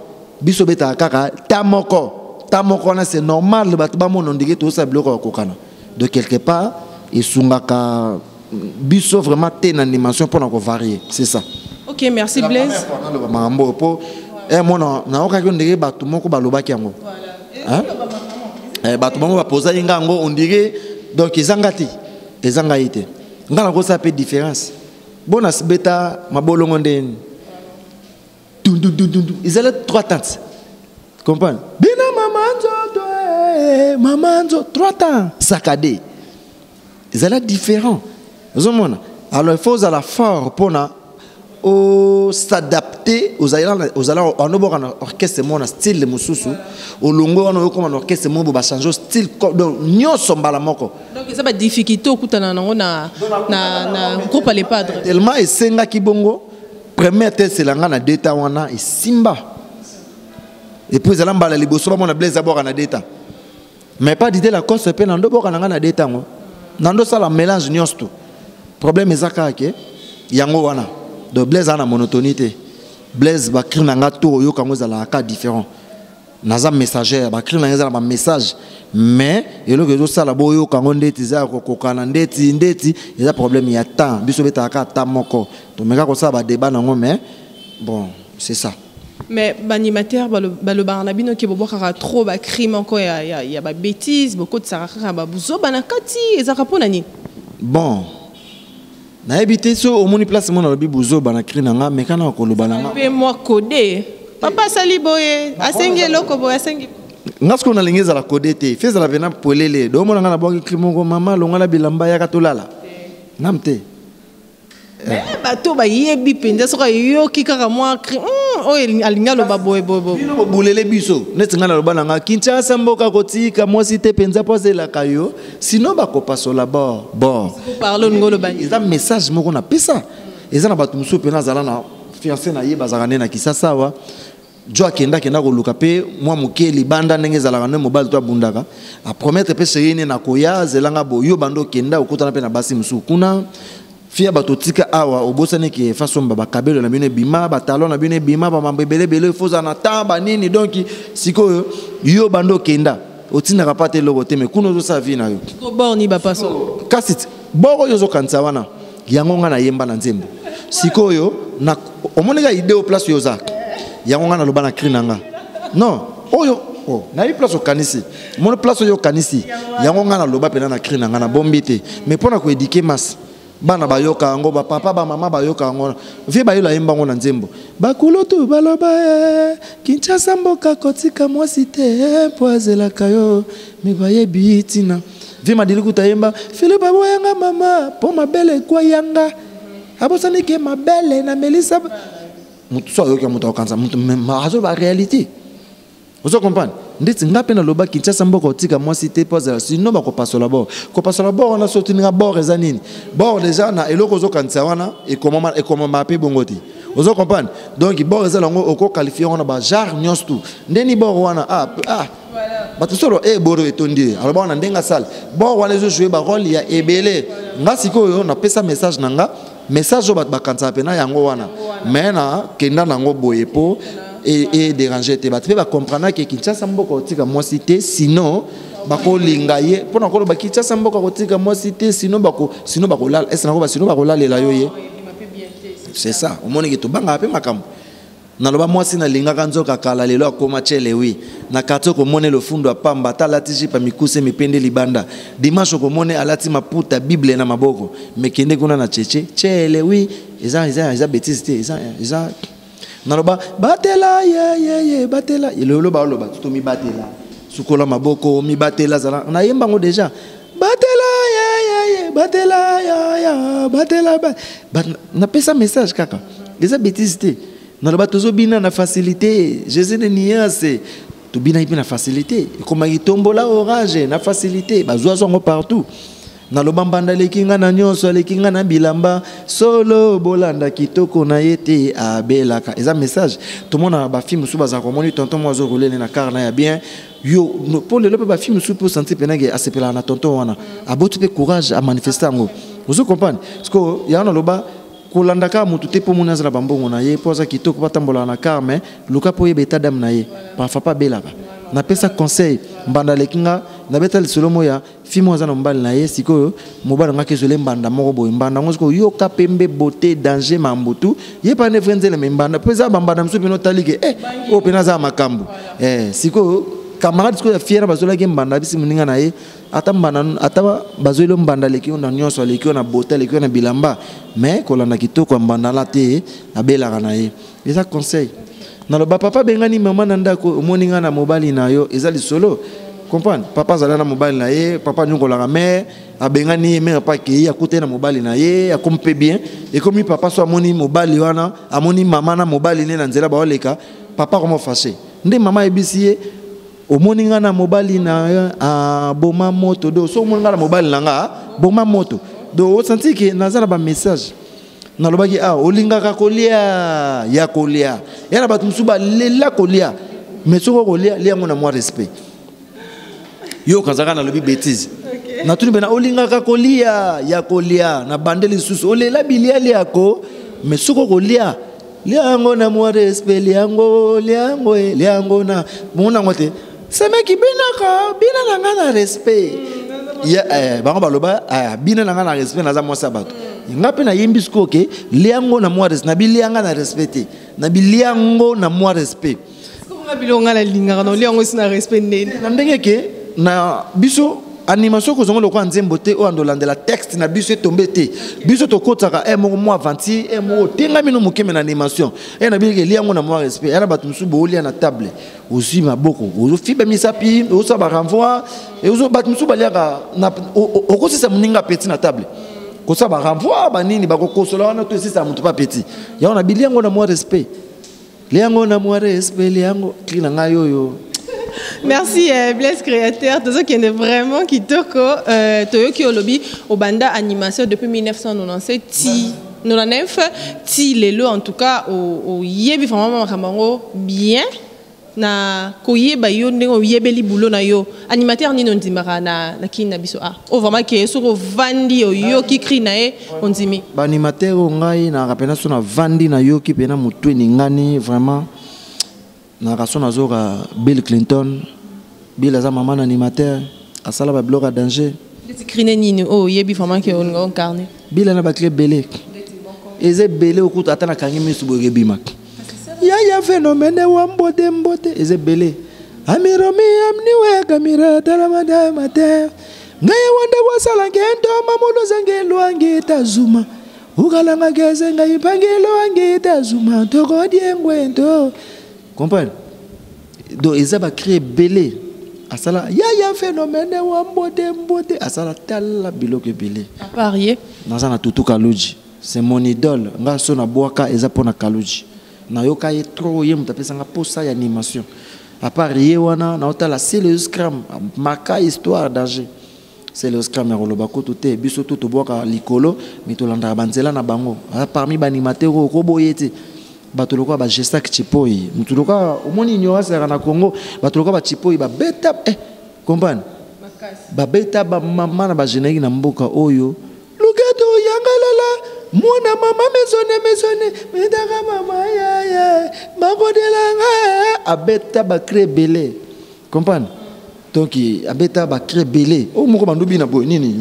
B: biso beta kaka tamoko na c'est normal bat ba mon on dirait tout ça bloqué kokokana de quelque part et sungaka biso vraiment ten animation pour na ko varier c'est ça.
C: OK, merci Blaise.
B: Mambo po mona na oka ko ndenge batu moko balobaki yango. Voilà. Batu moko ba posa ngango on dirait donc ezangati ezangaite. Ngala ko ça peut différence. Bona sbeta mabolongo ndeni. Ils allaient 3 temps. Comprends? Bina mamanzo 3 temps saccadé. Ils allaient différents. Alors il faut à la fort pour s'adapter aux allants en orchestre mon style mususu au longo on comme orchestre mon ba changer style donc nyoso mbala moko
C: donc ça ba difficulté okutana nango na groupe les padres
B: tellement esenga kibongo première tête c'est langa na data wana et simba et puis ala mbala liboso ba mona Blaise abora na data mais pas d'idée la cause pe nando boka na data ngo nando ça la mélange nyosto problème ezaka ke yango wana de Blaise ana monotonité Blaise ba krina nga to yo kango za la cas différent naza messager ba krina nga ba message mais elo que ça la boyo kango ndeti za kokokana ndeti eza problème ya temps biso beta ka ta moko to meka ko ça ba débat nango mais bon c'est ça
C: mais l'animateur le barnabino qui bobo kara trop ba crime encore ya ba bêtise beaucoup de saraka ba buzo banakati ezaka pona ni
B: bon na habité so au moni place mon lobi buzo banakri nanga mais kana ko lobananga
C: pe moi codé papa sali boye asengi loko boye asengi
B: ngasko na lingeza la codé te feza la vena polele do mona ngana bongi crime ngo mama longa la bilamba ya katolala namte
C: bato ba yebi penza soka yo kikaka moi o alinga lo baboye bobo
B: bino bulele biso neti ngana lo bananga Kinshasa mboka kotika moi cité penza posela kayo sinon ba ko pasola bord
C: parle ngolo bani
B: eza message moko na pesa eza na bato musu pena zala na fiancé na ye bazakane na Kisasa wa jo akenda ko luka pe moi mukeli banda ndenge zala kana mobile to abundaka a promettre pe serine na koya zelanga boyo bando kenda okutana pe na basi musu kuna fia batotika awa obosane ki façon baba kabelo na bino bima batalon na bino bima ba mambebele bele foza na tamba nini donc siko yo bando kenda otina kapate logo te me kuno zo sa vie na yo
C: ko borni ba paso
B: kasi boko yo zo kanza wana yango nga na yemba na nzembo siko yo na omoneka idée au place yo za yango nga na loba na cri nanga non oyo na yi place au kanisi mon place yo kanisi yango nga na loba pena na cri nanga na bombite mais pona ko éduquer masse bana bayoka ngo ba papa ba mama bayoka ngo vie bayola yemba ngo na nzembo bakulotu baloba Kinshasa mboka kotika mwasi te poazela kayo mi baye bitina vie madili kutayemba fele babo yanga mama po mabele kwa yanga abosani ke mabele na Melissa mutu so yoka mutu kanza mutu ma azo ba réalité Vous comprenez? Ndeti ngape na loba Kinshasa mboko tika moi cité pose sinon ba ko passo la bord. Ko passo la bord on a sorti nga bord ezanini. Bord déjà na eloko zo kanisa wana et comment mapé bongoti. Vous comprenez? Donc bord ezalango oko qualifier on ba jar nyos tout. Ndeni bord wana voilà. Bato solo boro etondi. Alors ba on ndenga sale. Bord wana zo jouer ba rôle ya ebele. Nga sikoyo na pesa message nanga. Message ba kanisa pena yango wana. Mais na kenda nango boyepo et déranger te ba va comprendre que Kinshasa mboko tika moi cité sinon bako lingaye pour na ko ba Kinshasa mboko tika moi cité sinon bako lala est na ko ba sinon bako lala la yoye c'est ça au monde que to banga pe makambo na loba moi sina linga kanzo kakala lelo akoma chele wi na kato ko mone le fundo apamba talati jipa mikuse mipende libanda dimanche ko mone alati maputa bible na maboko mekende kuna na cheche chele wi eza bêtise te eza naloba batela ye batela lelo ba loba to mi batela sukola maboko mi batela zala na yemba ngo déjà batela ye batela ya batela na pesa message kaka eza bêtise te naloba tozo bina na facilité Jésus de niance to bina ipi na facilité comme itombola orange na facilité bazwa zongo partout na lobambanda lekinga na nyonso lekinga na bilamba solo bolanda kitoko na yete abelaka eza message tout le monde ba film sous baza komoni tonton moi zo rouler na car na ya bien yo pour le ba film sous pour sentir penage asepela na tonton wana abotu pe courage à manifester ngo vous comprenez parce que ya na loba kolanda ka mutu te po mona za bambongo na ye poza kitoko batambola na car mais luka po yebeta dam na ye parfois pas belaka na pesa conseil mbanda lekinga na beta lisolo moya fimo za mbali na ye sikoyo mobala ngake zole mbanda moko boy mbanda ngosiko yo kapembe beauté danger mambutu ye pa ne frenzele mbanda pesa bambanda msupi no talike o pena za makambu sikoyo camarade sikoyo ya fiera bazola ke mbanda bisi muninga na ye ata mbanda ata bazolo mbanda lekio na nyonso lekio na beauté lekio na bilamba mais kolanda kitoko mbanda la te abela na ye eza conseil na lo papa bengani maman ndako moninga na mobali na yo ezali solo comprendre papa zala na mobali na ye papa nyongo la mère abengani mère pa ki ya kote na mobali na ye akompe bien et comme papa so amoni mobali wana amoni maman na mobali ne na nzela ba oleka papa comment fâché ndé maman ebisiye o moninga na mobali na a boma moto do so moninga na mobali nanga boma moto do o senti que nazala ba message na lobaki olingaka kolia ya kolia yana batu musuba lela kolia mais soko kolia liango na moi respect yo kazaka na lobi bêtise na tuni bena olingaka kolia ya kolia na bandeli susu olela bilia liako mais soko kolia liango na moi respect liango na mona ngote sema ki bina na respect ya bango baloba bina na respect na za moi sabato ngape na yembisko ke liango na moi respect na bilianga na respecté na biliango na moi respect
C: ko nga bilonga la linga na liango sina respect ndenge
B: na ndenge ke na biso animation ko zongo lokwa nzembo te o andolandela texte na biso tombé te biso to kotaka mo mo avanti mo tenga mino mokeme na animation na bilike liango na moi respect yana batu musubo olia na table aussi maboko ozo fibe misapi ozo ba renvoi et ozo batu musubo liaka na okosisa muninga petit na table kosa ba renvoi ba nini ba kokosola wana to sisa mutu pa petit ya ona biliango na moi respect liango na moi respect liango klina ngayo yo.
C: Merci Blaise créateur de ce qui est vraiment kitoko Toyoki Olobi au banda animation depuis 1997 ti lelo en tout cas au yebi vraiment makambo bien na koyeba yo ndenge yebeli bulo na yo animateur ni ndimaka na kina biso o vraiment que soko vandi yo ki cri na e ondimi
B: ba animateur ngai na rapena so na vandi na yo ki pena mutu ni ngani vraiment na rason azora Bill Clinton Bill aza maman animateur asala ba blog à danger
C: crine nini yebi vraiment que on incarné
B: Bill na ba clé belé eze belé okuta atana kangi misu boge bimak ya phénomène wa mbote eze belé amiromi amniwe kamira taramada mate ngaye wanda wasala ngendo mamulo zangelo angita zuma ukalanga geze ngayi pangelo angita zuma tokodie ngwendo comprendre donc ils va créer belé asala ya phénomène wa mbote asala tala biloke belé
C: à parier
B: nazana tutu kaluji c'est mon idole nga so na boaka eza pona kaluji na yoka ye trop ye mutapesa nga posa ya animation à part Yewana, na otala c'est le scram, maka histoire d'âge. C'est le scram ya rolobako tout te biso tout to boka likolo mitolanda banzela na bango. Parmi banimateurs ko boyete. Batoloka ba gestak chipoi. Mutoloka omoni ignorance na Congo, batoloka ba chipoi ba beta comprendre. Ba beta ba mama na ba générique na mboka oyo. Lugato yangalala mwana mama mesone medaka mama ya makodelanga abeta ba créer belé. Comprendre? Donc abeta ba créer belé. O moko bandubi na boy nini?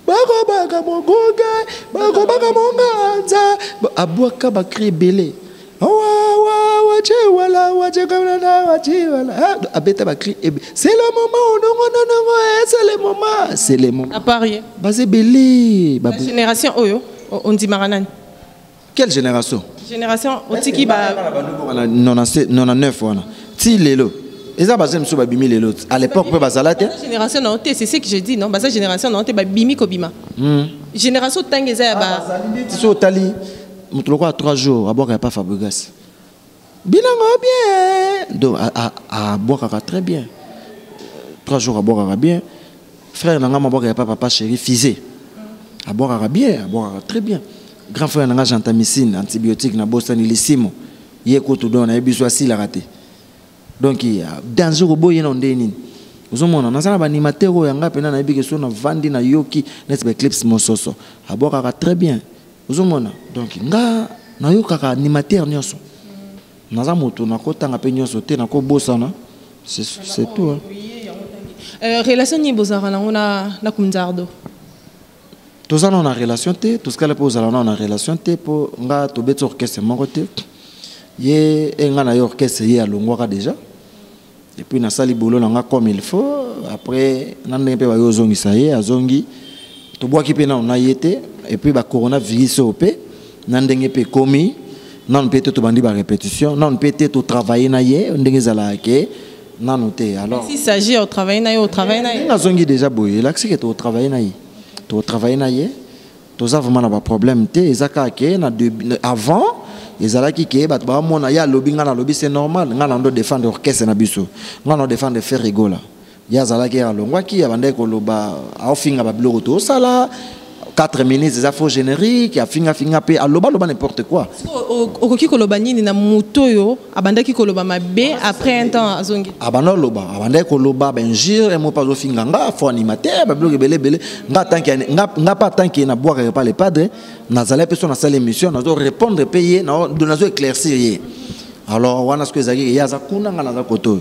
B: Baka mogoga, baka monganza, abwaka ba créer belé. Abeta ba créer c'est le moment non c'est le moment, c'est le moment.
C: À Paris.
B: Basé belé.
C: La génération Oyo, on dit Maranan.
B: Quelle génération?
C: Génération Otiki ba
B: 99 wana. Ti lelo. Eza basé mso ba bimi lelo. À l'époque pe bazala te.
C: Génération non c'est ce que je dis non, basa génération non te ba bimi kobima. Génération tangeza ya ba.
B: Ti so tali mutuloko à 3 jours, à boire pas Fabregas. Bilango bien. Donc à boire très bien. 3 jours à boire bien. Frère nanga ma boire pas papa chéri fisé. À boire bien, à boire très bien. Grand frère nanga gentamicine, antibiotique na bosani lisimo. Yeko to don na ebiso asila raté. Donc il y a danger au boy na ndeni. Ozomona na sala ba animateur o yanga pena na ebike so na vandi na yoki net be clips mososo. À boire très bien. Ozomona donc nga na yo kaka animateur nyonso naza moto na kotanga pe nyonso te na ko bosana c'est tout
C: relation ni bozara na ona na kumzardo
B: tozana na relation te to skala po zala na relation te po nga to beto orchestre moko te ye nga na yo orchestre ye alongwaka déjà et puis na sali bolo na nga comme il faut après nan pe ba yo zongi sa ye azongi to boaki pe na ona yete et puis ba coronavirus op nandenge pe komi non peut-être to bandi ba répétition non peut-être to travailler na ye ndenge zala ke non te alors
C: s'il s'agit au travail na ye
B: na zongi déjà boye là que to travailler na ye to za vraiment na ba problème te ezaka ke na avant ezala ki ke bat ba mona ya lobby nga na lobby c'est normal nga na ndo défendre orchestre na biso nga na défendre faire rigola ya zala ke alongwa ki abande ko loba afinga ba biloko to sala 4 minutes des afro génériques a finga pe aloba n'importe quoi
C: okoki koloba nini na mutoyo abandaki koloba mabe après un temps azongi
B: abanda loba abanda koloba benjir et mo pas ofinga nga fo animateur ba bloque belé nga pas tant que na boire pas les padres na zala personne na salle émission na répondre payer na zo éclaircir alors wana ce que zaki ya za kuna nga na za koto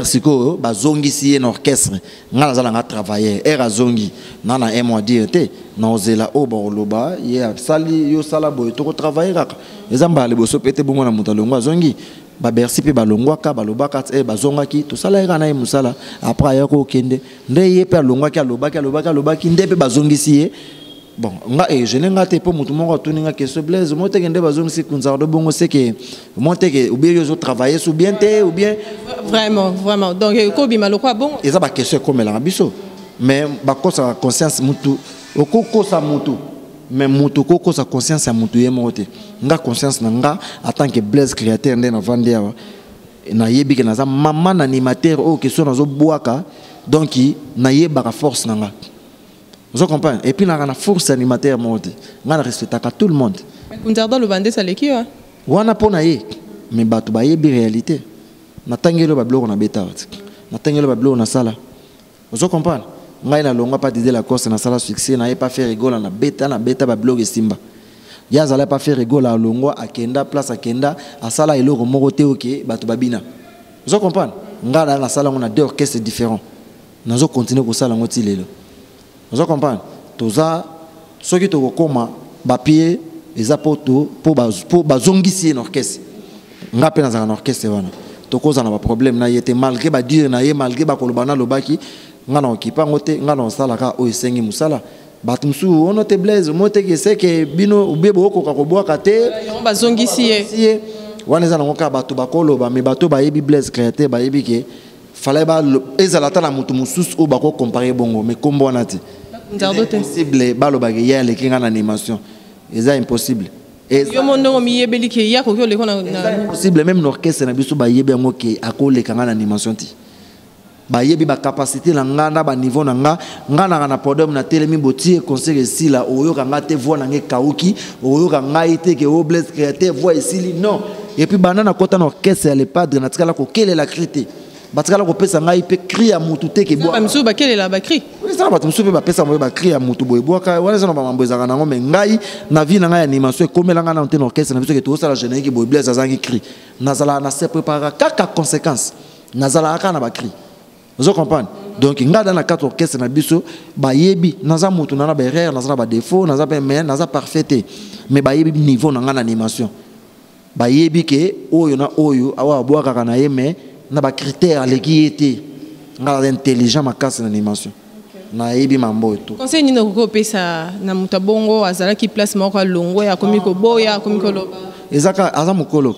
B: siko bazongi si en orchestre nga za nga travailler azongi na un mois dire te na ozela o ba loba ye sali yo sala boy to travailler kaka ezamba le boso pete bongo na mutalongo azongi ba bersi pe balongwa ka baloba ka bazonga ki to sala ira na ye musala après ya ko kende nde ye pe alongwa ki aloba ki nde pe bazongi si ye bon nga je n'ai te pour mutu moko tuni nga question blaise mo te kende bazongi si kunzardo bongo c'est que mo te que ou bien yo travailler sous bien te ou bien
C: vraiment donc ko bima lo kwa bon
B: eza ba question comme la biso mais ba kosa conscience mutu okoko sa mutu mais mutu koko sa conscience ya mutu yemo te nga conscience na nga en tant que blaise créateur ndé na vande ya na yebi ke na za maman animateur o question na zo boaka donc na yeba force na nga. Vous comprenez? Et puis, on a la force animateur, on a respecté tout le monde.
C: Vous avez le bandé, ça l'équipe.
B: On a pas mais batu ba yebi réalité. Na tangelo ba blog na beta. Na tangelo ba blog na sala. Vous comprenez? Ngai na longa pas dider la course na sala succès na pas faire rigolo na beta ba blog simba. Ya zala pas faire rigolo à longo akenda place akenda a sala eloko moko te oké batu babina. Vous comprenez? Ngai na sala on a deux orchestres différents. Nazo continuer ko sala ngoti lelo. Vous comprenez? Toza ceux qui te koma papier eza poto pour bazongisi en orchestre. Nga pe na za orchestre wana. To koza na ba problème na yete malgré ba dire na ye malgré ba kolobana lobaki nga na okipa ngote nga na sala ka o esengi musala. Batumsu ono te blaise mote ke c'est que bino ubebo ko ka koboa kate
C: bazongisi ye.
B: Wana za na ngoka batu bakoloba me batu ba yebi blaise créateur ba yebi ke fallait ba ezalata na mutu mususu o bako comparer bongo mais kombo wana te. C'est impossible baloba ya le kinga na animation. C'est impossible.
C: yo mondo mi yebeli ke ya ko le kona
B: possible même l'orchestre na biso ba yebi ngo ke akole kanga na animation ti ba yebi ba capacité na ngana ba niveau na ngana na podium na telemi boti conseil ici là oyo kanga te voix na nge kauki oyo kanga ite ke o bless créateur voix ici non et puis banana kota na orchestre ya le padre na tikala ko kele la crité batikala ko pesa ngai pe cri ya mutu te ke boa
C: ba msu ba kele la ba cri
B: oui ça ba msu pe ba pesa mo ba cri ya mutu boy boa ka wana zana ba mambo ezaka nango me ngai na vie na ngai animation komela nga na nteno orchestre na biso ke to sala générique boy bless azangi cri nazala na se prépara kaka conséquence nazala aka na ba cri vous comprenez donc nga dans la quatre orchestre na biso ba yebi naza mutu na ba erreur naza ba défaut naza ba mais naza parfaité mais ba yebi niveau na nga na animation ba yebi ke oyo na oyo awa boa kaka na yeme na ba critère leki été ngala intelligent makasi na animation na yebi mambo to
C: conseil ni ko pesa na mutabongo azala ki place moko alongo ya komiko boya komiko loba
B: ezaka azamukolo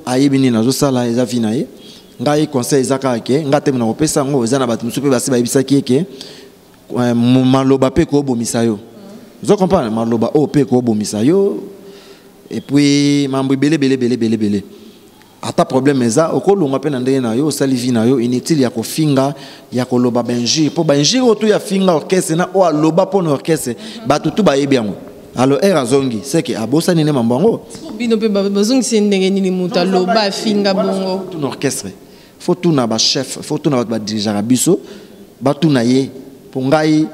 B: ayebi ni nazo sala eza vinaye ngai conseil ezaka ke ngate na ko pesa ngo ezana batu musupe basi ba yebisaki ke maloba pe ko bomisayo vous comprenez maloba o pe ko bomisayo et puis mambo belé ata problème eza okolunga pe na ndenge na yo osali vi na yo inutile ya kofinga ya koloba benji po benji oto ya finga orchestre na o aloba po na orchestre bato tu bayebi yango alors era zongi c'est que abosa nene mambango
C: bino pe bazongi se ndenge ni muta loba finga bongo
B: tout orchestre faut tout na ba chef faut tout na ba dirigeant biso batu na ye po ngai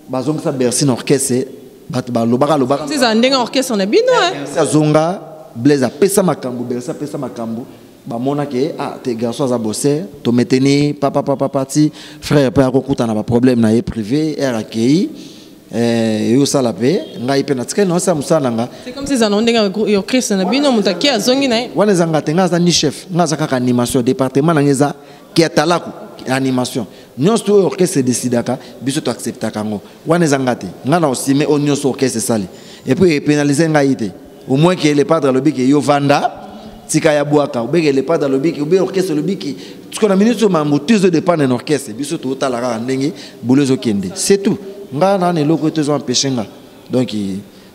B: bazongi sa bersi na orchestre bato baloba
C: c'est ça ndenge orchestre na bino
B: ça zonga Blaise pesa makambu bersa pesa makambu ba mona ke te garçon za bosser to meteni papa parti frère pe akokuta na ba problème na ye privé RAKI yo sala pe ngai pe na tika no sa musana nga
C: c'est comme si ça ndenge yo Christ na bino mutaki azongi na
B: wana zanga tenga za ni chef ngaza kaka animation département na ngeza ki atalaku animation nyonso to orchestre décidaka biso to acceptaka ngo wana zanga te ngana osime o nyonso orchestre sali et puis pénaliser ngai te au moins que les padres lobiki yo vanda tika ya buaka ou bien les padres lobiki ou bien orchestre lobiki ce qu'on a minute sur mambo tuzo de pan en orchestre biso to talara ndenge boulezo kende c'est tout nga na ne loko tezo empêcher nga donc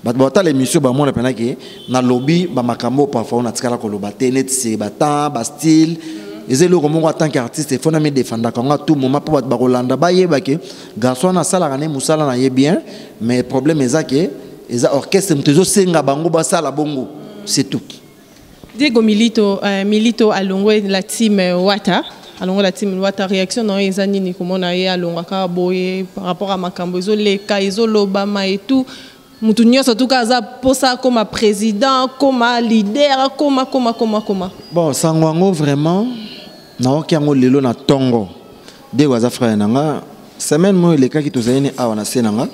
B: bat bota l'émission ba mona pena ke na lobby ba makambo parfois na tikala ko loba tenet c'est ba temps ba style ezelo ko mongo en tant qu'artiste faut na me défendre quand tout moment pas ba rolanda ba yeba ke garçon na sala ne musala na ye bien mais problème ezake eza orchestre mtezo senga bango basala bongo c'est tout.
C: Diego Milito alongo la team Wata alongo la team Wata réaction non eza nini komona ye alonga ka boye par rapport à makambo ezo leka ezo lobama et tout mutu nyonso tout cas za posa comme président comme leader comme
B: bon sangwango vraiment na okiango lelo na tongo Diego za frère nanga semaine mo leka ki tozayini awa na senanga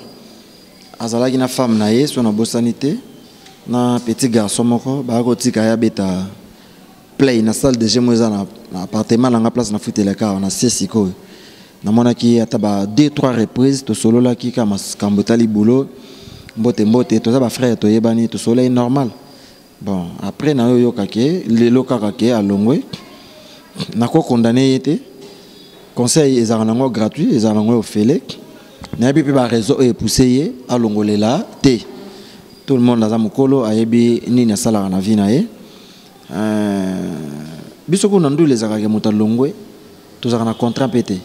B: azalaki na femme na ye so na bosanité na petit garçon moko ba ko tika ya beta play na salle de jeu moza na appartement na place na futela ka na sesiko na monaki ata ba 2-3 reprises to solo la ki kama kambotali boulot mbote to za ba frère to yebani to solo est normal bon après na yo kake lelo kaka ke alongwe na ko condamné été conseil ezanango gratuit ezanango ofele na bi ba réseau et poussé à longolela té tout le monde dans mukolo ayebi ni na sala na vie na ye biso ko nandu les akake muta longwe to za na contrat pété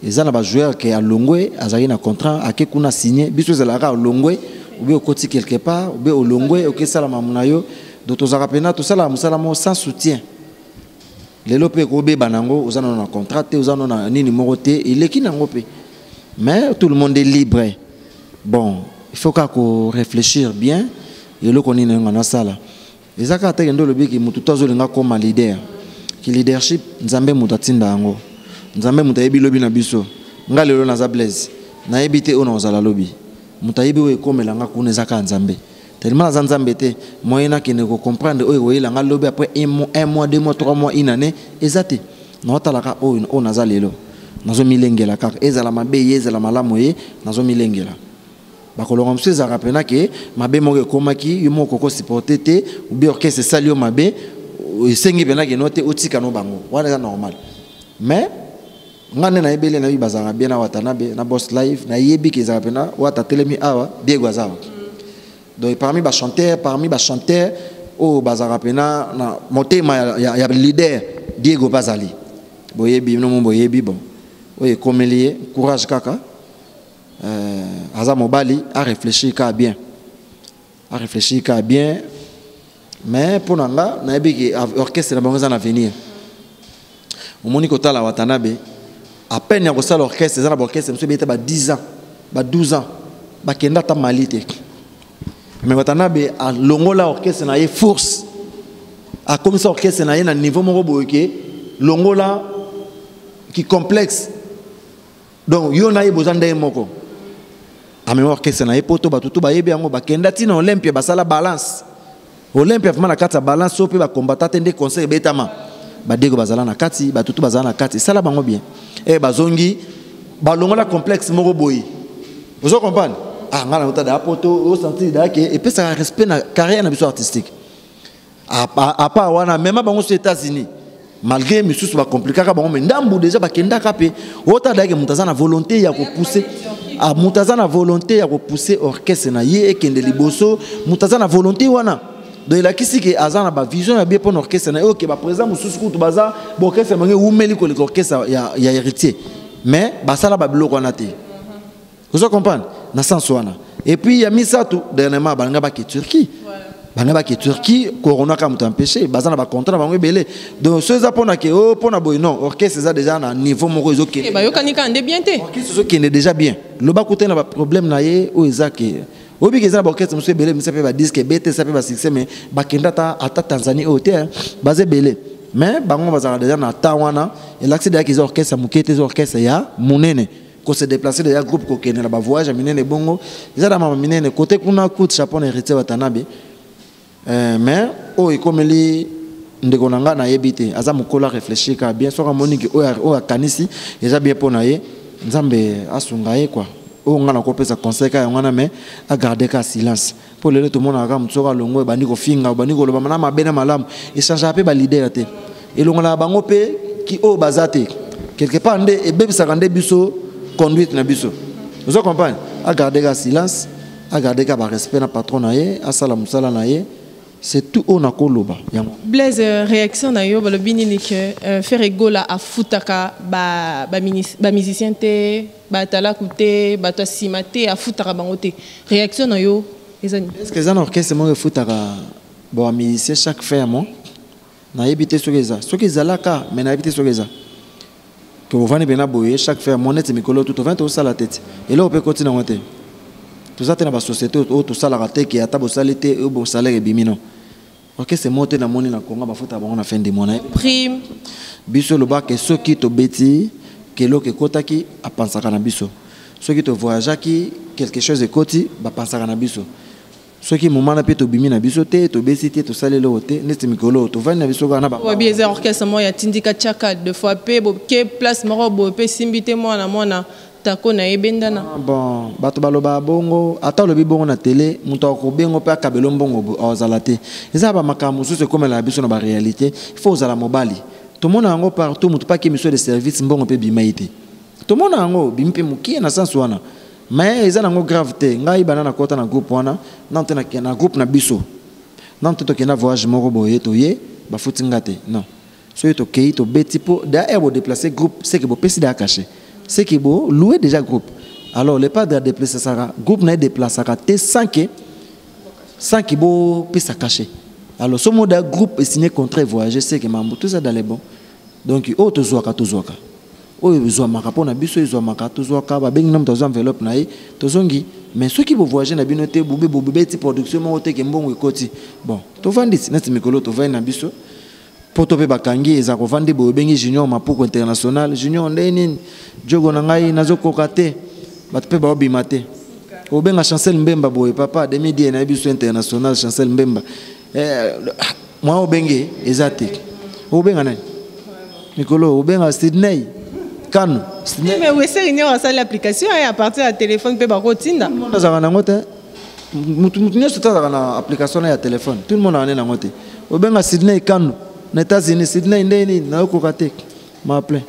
B: ezana ba joueur que a longwe azaki na contrat ake kuna signé biso za la ka longwe ou bien au côté quelque part ou bien au longwe au kesala mamuna yo do to za pena to sala musala mo sans soutien lelo pe ko be banango ozana na contrat te ozana na nini moroté il est qui nango pe. Mais tout le monde est libre. Bon, il faut qu'on réfléchisse bien. Et le qu'on est dans la salle. Les gens qui ont le but qui sont comme leader. Qui leadership, Nzambe mutatinda ango. Nzambe mutayebi lobby na biso. Nga lelo na za blaze. Na ebité ona ozala lobby. Mutayebi we komela nga kuna zaka Nzambe. Tellement na Nzambe te moyena qui ne comprendre oyo oyela nga lobby après un mois, 2 mois, 3 mois inane ezate. Na otalaka oyo ona za lelo. Nazo milengela kaka ezala mabe ezala malamu ye nazo milengela bakolonga mse za rapena ke mabe moko komaki yo moko ko supporter te ou bien orchestre salio mabe esengi pena ke note otika no bango wana c'est normal mais ngane na ebele na bizara bien na watanabe na boss live na yebi ke za pena wata telemi awa Diego azawa Donc parmi les chanteurs, au Bazarapena, monté il y a le leader Diego Bazali. Boyebi, non boyebi bon. Oui, comme il est, courage kaka. Azam Obali a réfléchi qu'à bien. A réfléchi qu'à bien. Mais pour nous, l'orchestre est dans l'avenir. Au Monique Otala Watanabe, à peine il y a l'orchestre, l'orchestre, il y a 10 ans, 12 ans, il y a Malite. Mais Watanabe a l'ongola orchestre, il y a force. A comme ça, l'orchestre, il y a un niveau l'ongola qui est complexe. Donc, il y a besoin d'un moko. A même orchestre, il y a poto, batutu, bayebi ango, bakenda tina Olympia, basala balance. Olympia vraiment la carte balance so pe ba combattant des conseils betama ba dego bazala na kati ba tutu bazala na kati ça la bango bien et bazongi ba longola complexe moko boyi vous comprenez ah ngala ota da poto au senti da ke et puis ça respect na carrière na biso artistique à part wana même bango aux États-Unis malgré misusu ba compliqué ka bango mais ndambu déjà ba kenda kape ota da ke mutazana volonté ya ko pousser a mutazana volonté ya ko pousser orchestre na ye et kende liboso mutazana volonté wana. Donc il a qui que azana ba vision ya bien pour l'orchestre na OK ba présent mususu kutu baza ba orchestre mangi umeli ko l'orchestre ya héritier mais ba sala ba biloko wana te vous comprenez na sens wana et puis il y a mis ça tout dernièrement banga ba ki Turquie banga ba ki Turquie corona ka mutu empêcher bazana ba contrat bango belé donc ceux za pona ke oh pona boy non orchestre ça déjà na niveau moko ezo ke
C: ba yo kanika ande bien te
B: orchestre zo ki déjà bien le ba côté na ba problème na ye o ezake obi keza orchestre monsieur belé monsieur pe ba disque BT ça pe ba succès mais ba kenda ta ata Tanzanie hôtel basé belé mais bango bazara déjà na tawana et l'accès de qu'ils orchestre mukete orchestre ya munene ko se déplacer déjà groupe ko kene la ba voyage minene bongo za da mama minene côté kuna coûte Japon héritier Watanabe mais o ikomeli ndeko nanga na yebite aza mukola réfléchir ka bien so ka moniki o akanisi déjà bien pona ye nzambe asunga ye quoi. On a un conseil mais à garder le silence. Pour le tout le monde a un longo bani ko finga bani ko loba na bena malam et changer un peu ba leader te. Et l'on a bango pe qui o bazate. Quelque part ndé et bébé ça rende biso conduite na biso. Vous comprenez? À garder le silence, à garder le respect na patron na ye, à sala musala na ye. C'est tout on a koloba.
C: Blaise réaction na yo le bini ni que faire égola à futaka ba musicien te ba tala kute ba to simate à futaka bangote réaction na yo ezani
B: est-ce que ça orchestre mo futaka ba musicien chaque fin mo na yebité sokeza laka mais na yebité sokeza que vous venez bena boyer chaque fin mo net mikolo tout 20 au la tête et là on peut continuer monter. Tout ça, c'est dans la société où tout ça, la raté qui a ta société ou bon salaire et bimino. Ok, c'est monté dans mon na Congo, ma faute à bon la fin de mon année.
C: Prime.
B: Biso le bas que ceux qui te bêtis, que l'eau que kota qui a pensé à canabiso. Ceux qui te voyagent qui quelque chose de côté, va penser à canabiso. Ceux qui moment na pito bimina biso te, to bêtis to salé le hoté, n'est-ce mikolo, to va na biso gana ba.
C: Ouais, bien, orchestre moi ya tindika chaka de fois pe, bo ke place moro bo pe simbité moi na tako na ebendana
B: bon bato baloba bongo ata lobi bongo na télé muto ko bengo pe akabelo bongo ozalate eza ba makamu so comme la biso na ba réalité il faut ozala mobali to mona ngo partout muto pa ki mission de service mbongo pe bimaité to mona ngo bimpe mukie na sens wana mais eza ngo gravité ngai banana kota na groupe wana nante na groupe na biso nante to kena voyage moko boye to ye ba futingate non so to kei to betipo da ebo déplacer groupe c'est que bo pesi da caché. C'est qui beau louer déjà groupe. Alors le pas de déplacer ça groupe n'a déplacé ça t 5 qui beau peut se cacher. Alors ce mode groupe est signé contre voyager c'est que mambo tout ça dans les bons. Donc oh to zoaka oh zo maka pona biso zo maka to zoaka ba beng nam to zo enveloppe na to zongi mais ceux qui vont voyager na binote boubé ti production mo te ke mbongo ekoti. Bon to vandit net mikolo to vend na biso. Poto pe bakangi eza ko vandi bo bengi junior mapuko international junior ndeni jogo na ngai nazokoka te bat pe ba obima te o benga Chancel Mbemba boy papa 2010 na biso international Chancel Mbemba moi o bengi ezate o benga nani Nicolo o benga Sydney Kano Sydney
C: mais oui c'est une sur l'application et à partir du téléphone pe ba kotinda
B: tout le monde a na ngote mutu nyoso ta na application ya téléphone tout le monde a na ngote o benga Sydney Kano. Les États-Unis, Sydney, na okokate, m'a appelé.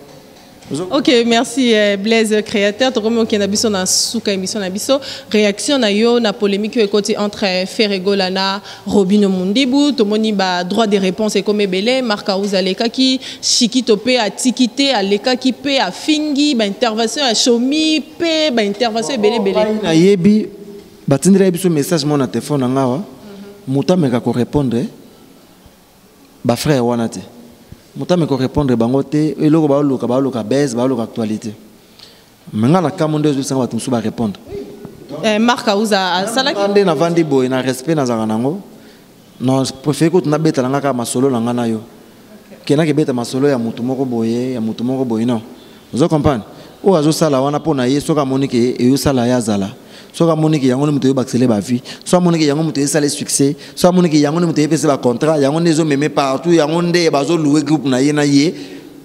C: Ok, merci Blaise créateur. Tu comme on a biso na souka émission na biso réaction na yo na polémique côté entre Ferrego Lana Robino Mundibu to moni ba droit de réponse et comme belé Marca Ouzaleka qui Chiki Topé a tikité à leka qui pe a fingi ba intervention a chomi pe ba intervention belé
B: na yebi batindira biso message mon na téléphone ngawa muta meka ko répondre ba frère wana te muta meka ko répondre bango te eloko ba loka base ba loka actualité menga na kamonde zo sanga batumsu ba répondre
C: Marca Ouza salaki
B: ande na vandi boy na respect na zanga nango non préfère ko tuna beta nga ka masolo na nga na yo kena ke beta masolo ya mutu moko boye non vous comprenez o azo sala wana pona ye soka monike e yo sala ya zala soka monike yango mutu yo baxele ba vie soka monike yango mutu esale succès soka monike yango mutu epese ba contrat yango nezo meme partout yango nde bazo louer groupe na ye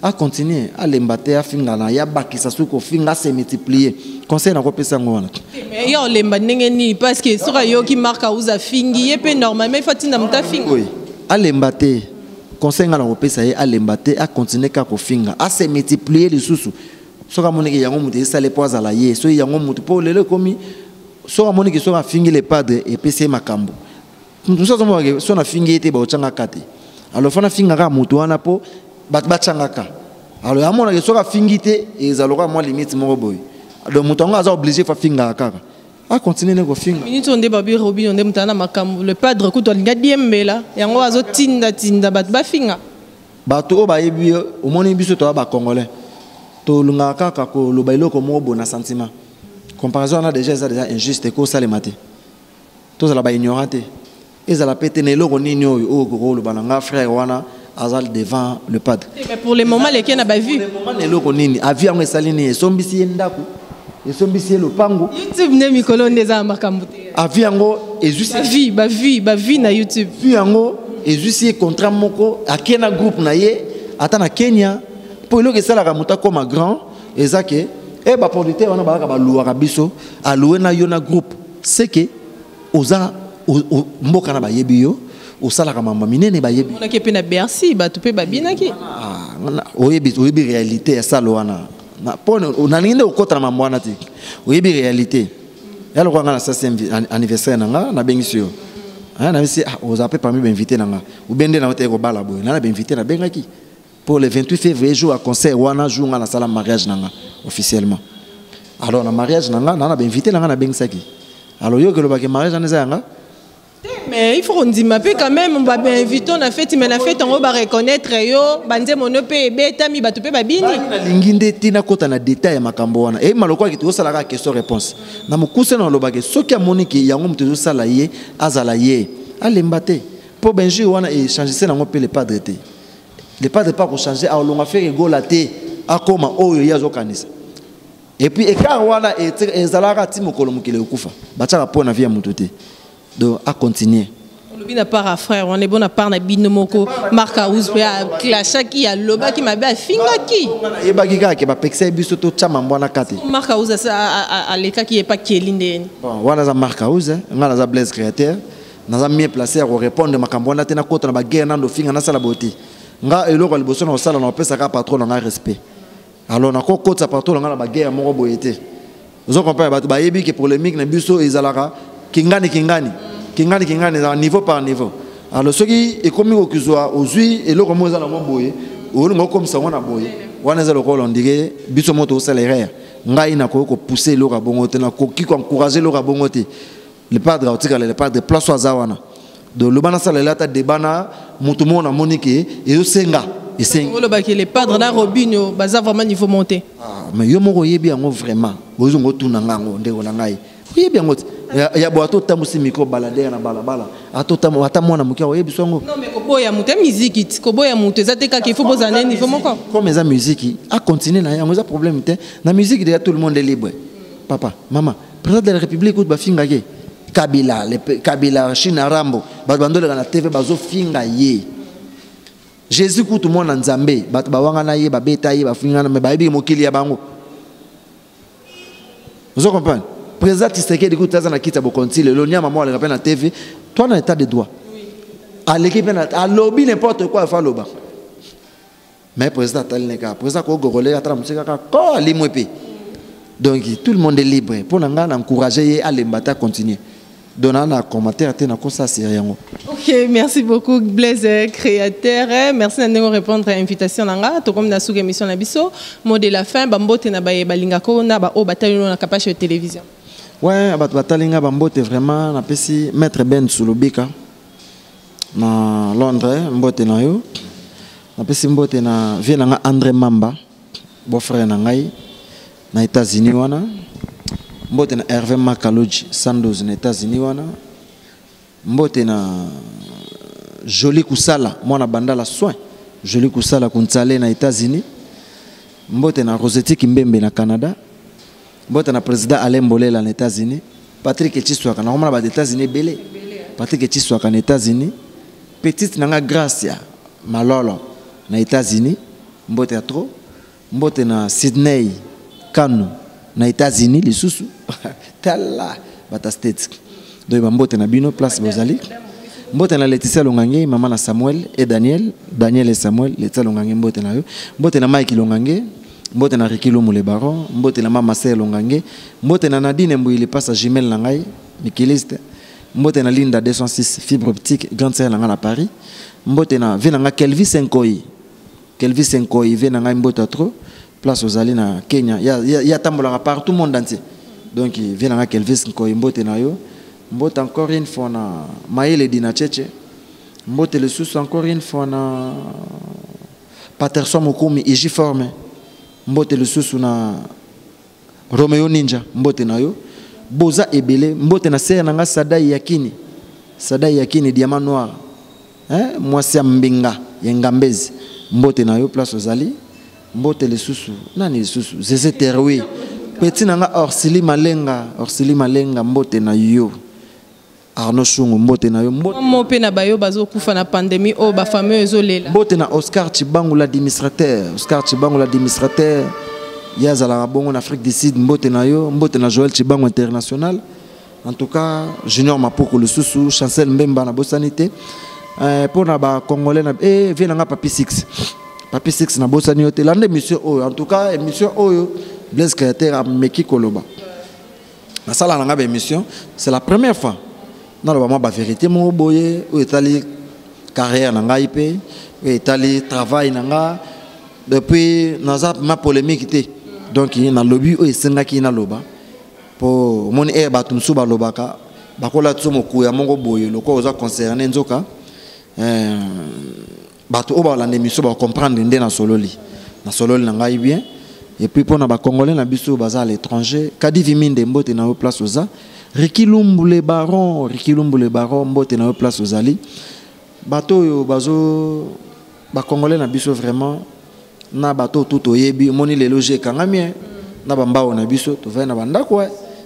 B: a continuer a lembate a finga na ya bakisa suko finga se multiplier conseil na ko pesa ngona
C: mais yo lemba ndenge ni parce que soka yo ki Marca Ouza fingi ye pe normalement fatina muta finga
B: oui a lembate conseil na ko pesa ye a lembate a continuer ka ko finga a se multiplier les sous soka monike yango mutu esale poza la ye so yango mutu po lele komi soka monike soka fingi les padres et pese makambo nous sommes so na fingi ete ba ochanga kate alors fana finga ka mutu wana po batchangaka alors ya mona ke soka fingi te ezaloka moi limite moko boy donc mutu anga aza obligé fa finga kaka a continuer ne ko finga
C: minute onde babi Robin onde mutana makambo le padre kuto linga diembela yango azo tinda bat ba finga
B: bato o ba yebi o moni biso to ba congolais to lunga kaka ko lo bailo ko mo bona sentiment comparaison na déjà injuste ko sale maté to za ba ignorante ezala pété ne loko nini o ko lo bananga frère wana azal devant le padre
C: mais pour le moment les qui na ba vu
B: pour le moment ne loko nini avi yango esalini esombisi ndako esombisi lo pango
C: YouTube ne mikolo ndeza makambo te
B: avi yango ezusi
C: ba vie na YouTube
B: vu yango ezusi contrat moko akena groupe na ye ata na Kenya pour le que ça la muta comme grand ezake e ba producteur wana ba ka louaka biso a louer na yo na groupe c'est que oza mboka na ba yebi yo o sala ka mamba minene ba yebi
C: on a ke pe na Bercy ba to pe ba binaki
B: o yebi réalité ya sala wana na pone on a ninde o kota na mamba wana ti o yebi réalité ya lo kwanga na ça anniversaire nanga na bengisio na bisi oza pe parmi ba invité nanga ou bende na wote ko bala boy na ba invité na bengaki pour le 28 février jour à concert wana jour na sala mariage nanga officiellement alors na mariage nanga na ba invité nanga na bengsaki alors yo que le ba mariage na zanga
C: mais il faut qu'on dise ma peu quand même on va bien inviter on a fait mais la fête on va reconnaître yo bande mono pe beta mi batu pe babini
B: na linginde tina kota na détail ya makambo wana e maloko ki to sala ka question réponse na mukuse na lobake soki ya moniki yango mtezo sala ye azala ye alembate po benji wana e changer na ngope le padre te le padre pas pour changer a longa faire rigolater a koma oyo yazo kanisa et puis ekar wana ezalaka ti mokolo mokile okufa bataka po na vie ya mutu te donc à continuer.
C: On n'a pas à frère, on est bon à part na binomoko, Marca Ouza à clashaki à loba qui m'a bien fingaki.
B: Et bagiga qui va pexer biso to chama mbwana kate.
C: Marca Ouza à l'état qui est pas kielinde.
B: Bon, voilà za Marca Ouza, ngala za Blaise créateur, na za mieux placé à répondre makambwana tena kota na ba guerre nando finga na sala boti. Nga eloko liboso na sala na pesa ka patron na respect. Alors na ko kota patron na ba guerre moko boyete. Vous comprenez ba ba yebi que polémique na biso ezalaka kingani à niveau par niveau. Alors ceux qui est comme au kuzwa ozui et le comme ça na boye ou le comme ça on a boye wana za le rôle on dirait biso moto salaire ngai na ko pousser le rabongote na ko ki ko encourager le rabongote le padre otika le padre place wa zawana de le bana sala lata de bana mutu mona monike et senga et senga
C: le baké les padres na Robinho baza vraiment niveau monté
B: mais yo moko yebi yango vraiment bozo ngotuna ngango ndeko na ngai yebi yango ya boato tamusi micro balader na balabala atotamo atamona mukia oyebi songo
C: non mais koboya mutu musique koboya mutu ezateka qu'il faut bozana niveau moko
B: comme ça musique a continuer na yango za problème te na musique déjà tout le monde est libre papa maman président de la république ba finga ke Kabila China Rambo ba bandole na TV bazo finga ye Jésus ku tout monde nzambe ba wanga na ye ba beta ye ba finga na me ba yebi mokili ya bango vous comprenez. Président Tshisekedi écoute ça na kita bokonti le lonia maman le rappelle na TV toi dans état de droit à l'équipe à lobby n'importe quoi fa loba mais président talineka président ko gogolé atra musika ka ko limwepe. Donc tout le monde est libre pour encourager à l'embata continuer. Donnant un commentaire à ça c'est rien.
C: OK, merci beaucoup Blaise créateur. Merci de nous répondre à l'invitation nanga to comme na sous émission na biso. Mot de la fin bambote na baye balingako na ba o bataille na capage de télévision.
B: Ouais, batalinga bambote vraiment na pesi maître Ben Sulubika na Londres mbote na yo. Na pesi mbote na vie na André Mamba beau frère na ngai na États-Unis wana. Mbote na Hervé Makaloji Sandoz na États-Unis wana. Mbote na Joli Kusala mwana bandala soin Joli Kusala kuntale na États-Unis. Mbote na Roseti Kimbembe na Canada. Mbote na président Alain Bolela na États-Unis. Patrick Echiswaka na romana ba États-Unis belé. Patrick Echiswaka na États-Unis. Petite nanga Gracia Malolo na États-Unis. Mbote ya trop. Mbote na Sydney Kanu na États-Unis les sous tala bata states donc mbote na bino place bozali mbote na Laetitia Longange maman na Samuel et Daniel et Samuel Laetitia Longange mbote na yo mbote na Mike Longange mbote na Rikilo Mulebaron mbote na mama Sey Longange mbote na Nadine Mbouili passe Jimel na ngai Mikiliste mbote na Linda 206 fibre optique grande sœur na na Paris mbote na venanga Kelvis Nkoi venanga mbote trop place aux alliés na Kenya il y a tambola partout le monde entier donc il vient avec Elvis Nkoi mbote na yo mbote encore une fois na Maëlle Dina Cheche mbote le sous encore une fois na Patterson Mokumi Iji Forme mbote le sous na Romeo Ninja mbote na yo boza ebele mbote na ser na Sadai Yakini diamant noir hein moi c'est Mbinga Yengambezi mbote na yo place aux alliés mbote le susu nani le susu zeze terwe petit nanga Orsili Malenga mbote na yo Arnaud Shungu mbote na yo
C: mbote na bayo bazo kufa na pandémie o ba fameux ezolela
B: mbote na Oscar Chibangu l'administrateur yazala bongo en Afrique du Sud mbote na yo mbote na Joël Chibangu international en tout cas Junior Mapoko le susu Chancel Mbemba na bosanité pour na ba congolais na vient nga Papi 6 na bosani yote lande émission oyo en tout cas émission oyo Blaise créateur a meki koloba na sala nga ba émission c'est la première fois na lo ba vérité mo boye o etali carrière na ngai pe o etali travail na nga depuis naza ma polémique té donc na lobby o esenga ki na loba po moni batum suba lobaka bakola tsomo kuya mongo boye loko oza concerné nzoka bato oba la émission ba comprendre ndé na sololi na ngai bien et puis pour na ba congolais na biso baza à l'étranger kadi viminde mbote na place oza Rikilumbu Baron mbote na place ozali bato yo bazo ba congolais na biso vraiment na bato tout oyebi moni le loger kangamien na bambao na biso to va na bandako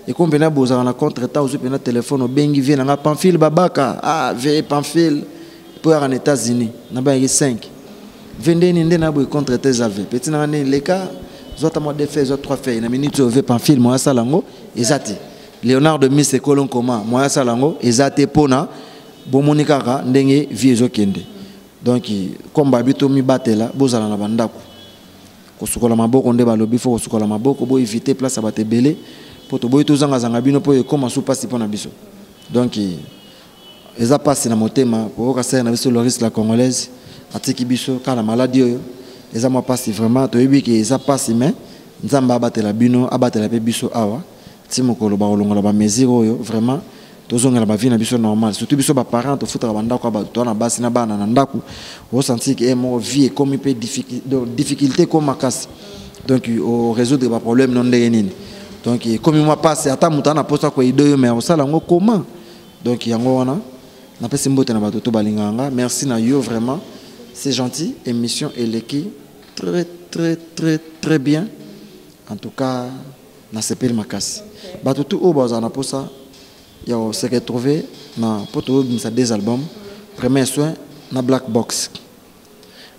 B: et comme na boza na contre temps ozo pena téléphone bengi vient na Pamphile Babaka ve Pamphile pour en États-Unis na ba 5 vendeni ndé na boy contre tes ave petit na les cas zota mo de fait zota 3 fait na minute ve Pamphile mo salango ezati Léonard de Miss Colon Koma moi salango ezate pona bomonikaka ndenge vie ezokende donc comme babito mi batela bozala na bandako kosukola maboko nde balobi fo kosukola maboko bo éviter place à batebele poto boy tozanga zanga bino po ekoma sou passe pona biso donc eza passe na motema po ka ser na biso Loris la congolaise atiki biso kana maladie oyo eza mo passe vraiment to yebi ke eza passe mais nzamba abatela bino abatela pe biso awa timokolo ba olongola ba mesure oyo vraiment tozongela ba vie na biso normal surtout biso ba parents to futra bandako ba to na basi na bana na ndako o sentir que mo vie comme peu difficulté comme makasi donc au résoudre ba problème non ndenge nini donc comme moi passe ata mutana posa ko ido yo mais o sala ngo comment donc yango wana na pesi mbote na bato to balinganga merci na yo vraiment c'est gentil émission eleki très bien en tout cas na sepel makasi bato tout o baza na posa ya se retrouver na poto sa deux albums premier soin na Black Box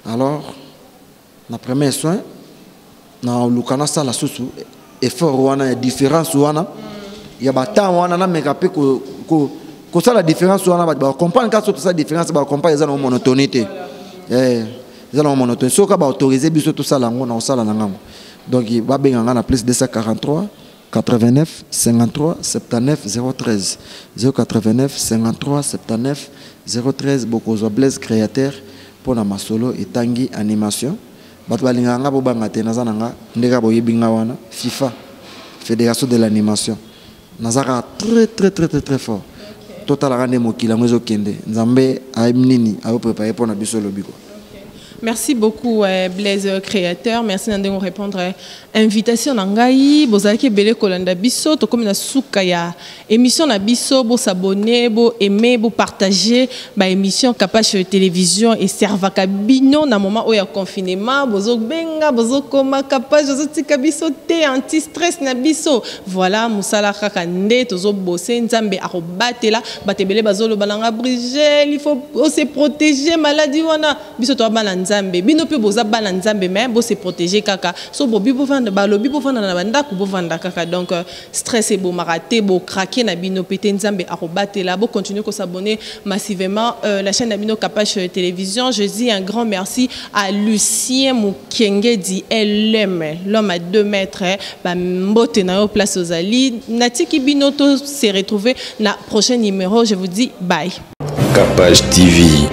B: alors na premier soin na lukana sala susu effort wana différence wana ya bata wana na mekape ko ça la différence wana ba comprendre ka so ça différence ba comprendre ça na monotonité ils ont monotone so ka ba autoriser biso tout ça lango na osala na ngango donc ba benga na plus 243 89 53 79 013 089 53 79 013 bokozwa Blaise créateur pour na masolo et tangi animation bato balinga nga bo banga te naza nga ndeka boyebinga wana FIFA fédération de l'animation nazaka très fort total rande mokila ngozo kende nzambe aimnini a préparé pour na biso lobiko.
C: Merci beaucoup Blaise créateur, merci d'en répondre à invitation nangai bozaki belé kolanda biso to comme na suka ya émission na biso bo s'abonner bo aimer bo partager ba émission Kapach télévision et servaka bino na moment où ya confinement bozo benga bozo koma Kapach bozo tika biso te anti stress na biso voilà musala kaka nde tozo bosser nzambe akobatela batebele bazolo balanga briger il faut se protéger maladie wana biso to bana nzambe bino pe boza bana nzambe mais bo se protéger kaka so bobi bo vanda balobi bo vanda na banda ko bo vanda kaka donc stress et bo maraté bo craquer na bino pété nzambe akobatela bo continuer ko s'abonner massivement la chaîne Nabino Kapach télévision. Je dis un grand merci à Lucien Mukenge dit l'homme à 2 mètres ba mbote na yo place aux Ali natiki bino to se retrouver na prochain numéro. Je vous dis bye.
A: Kapach TV.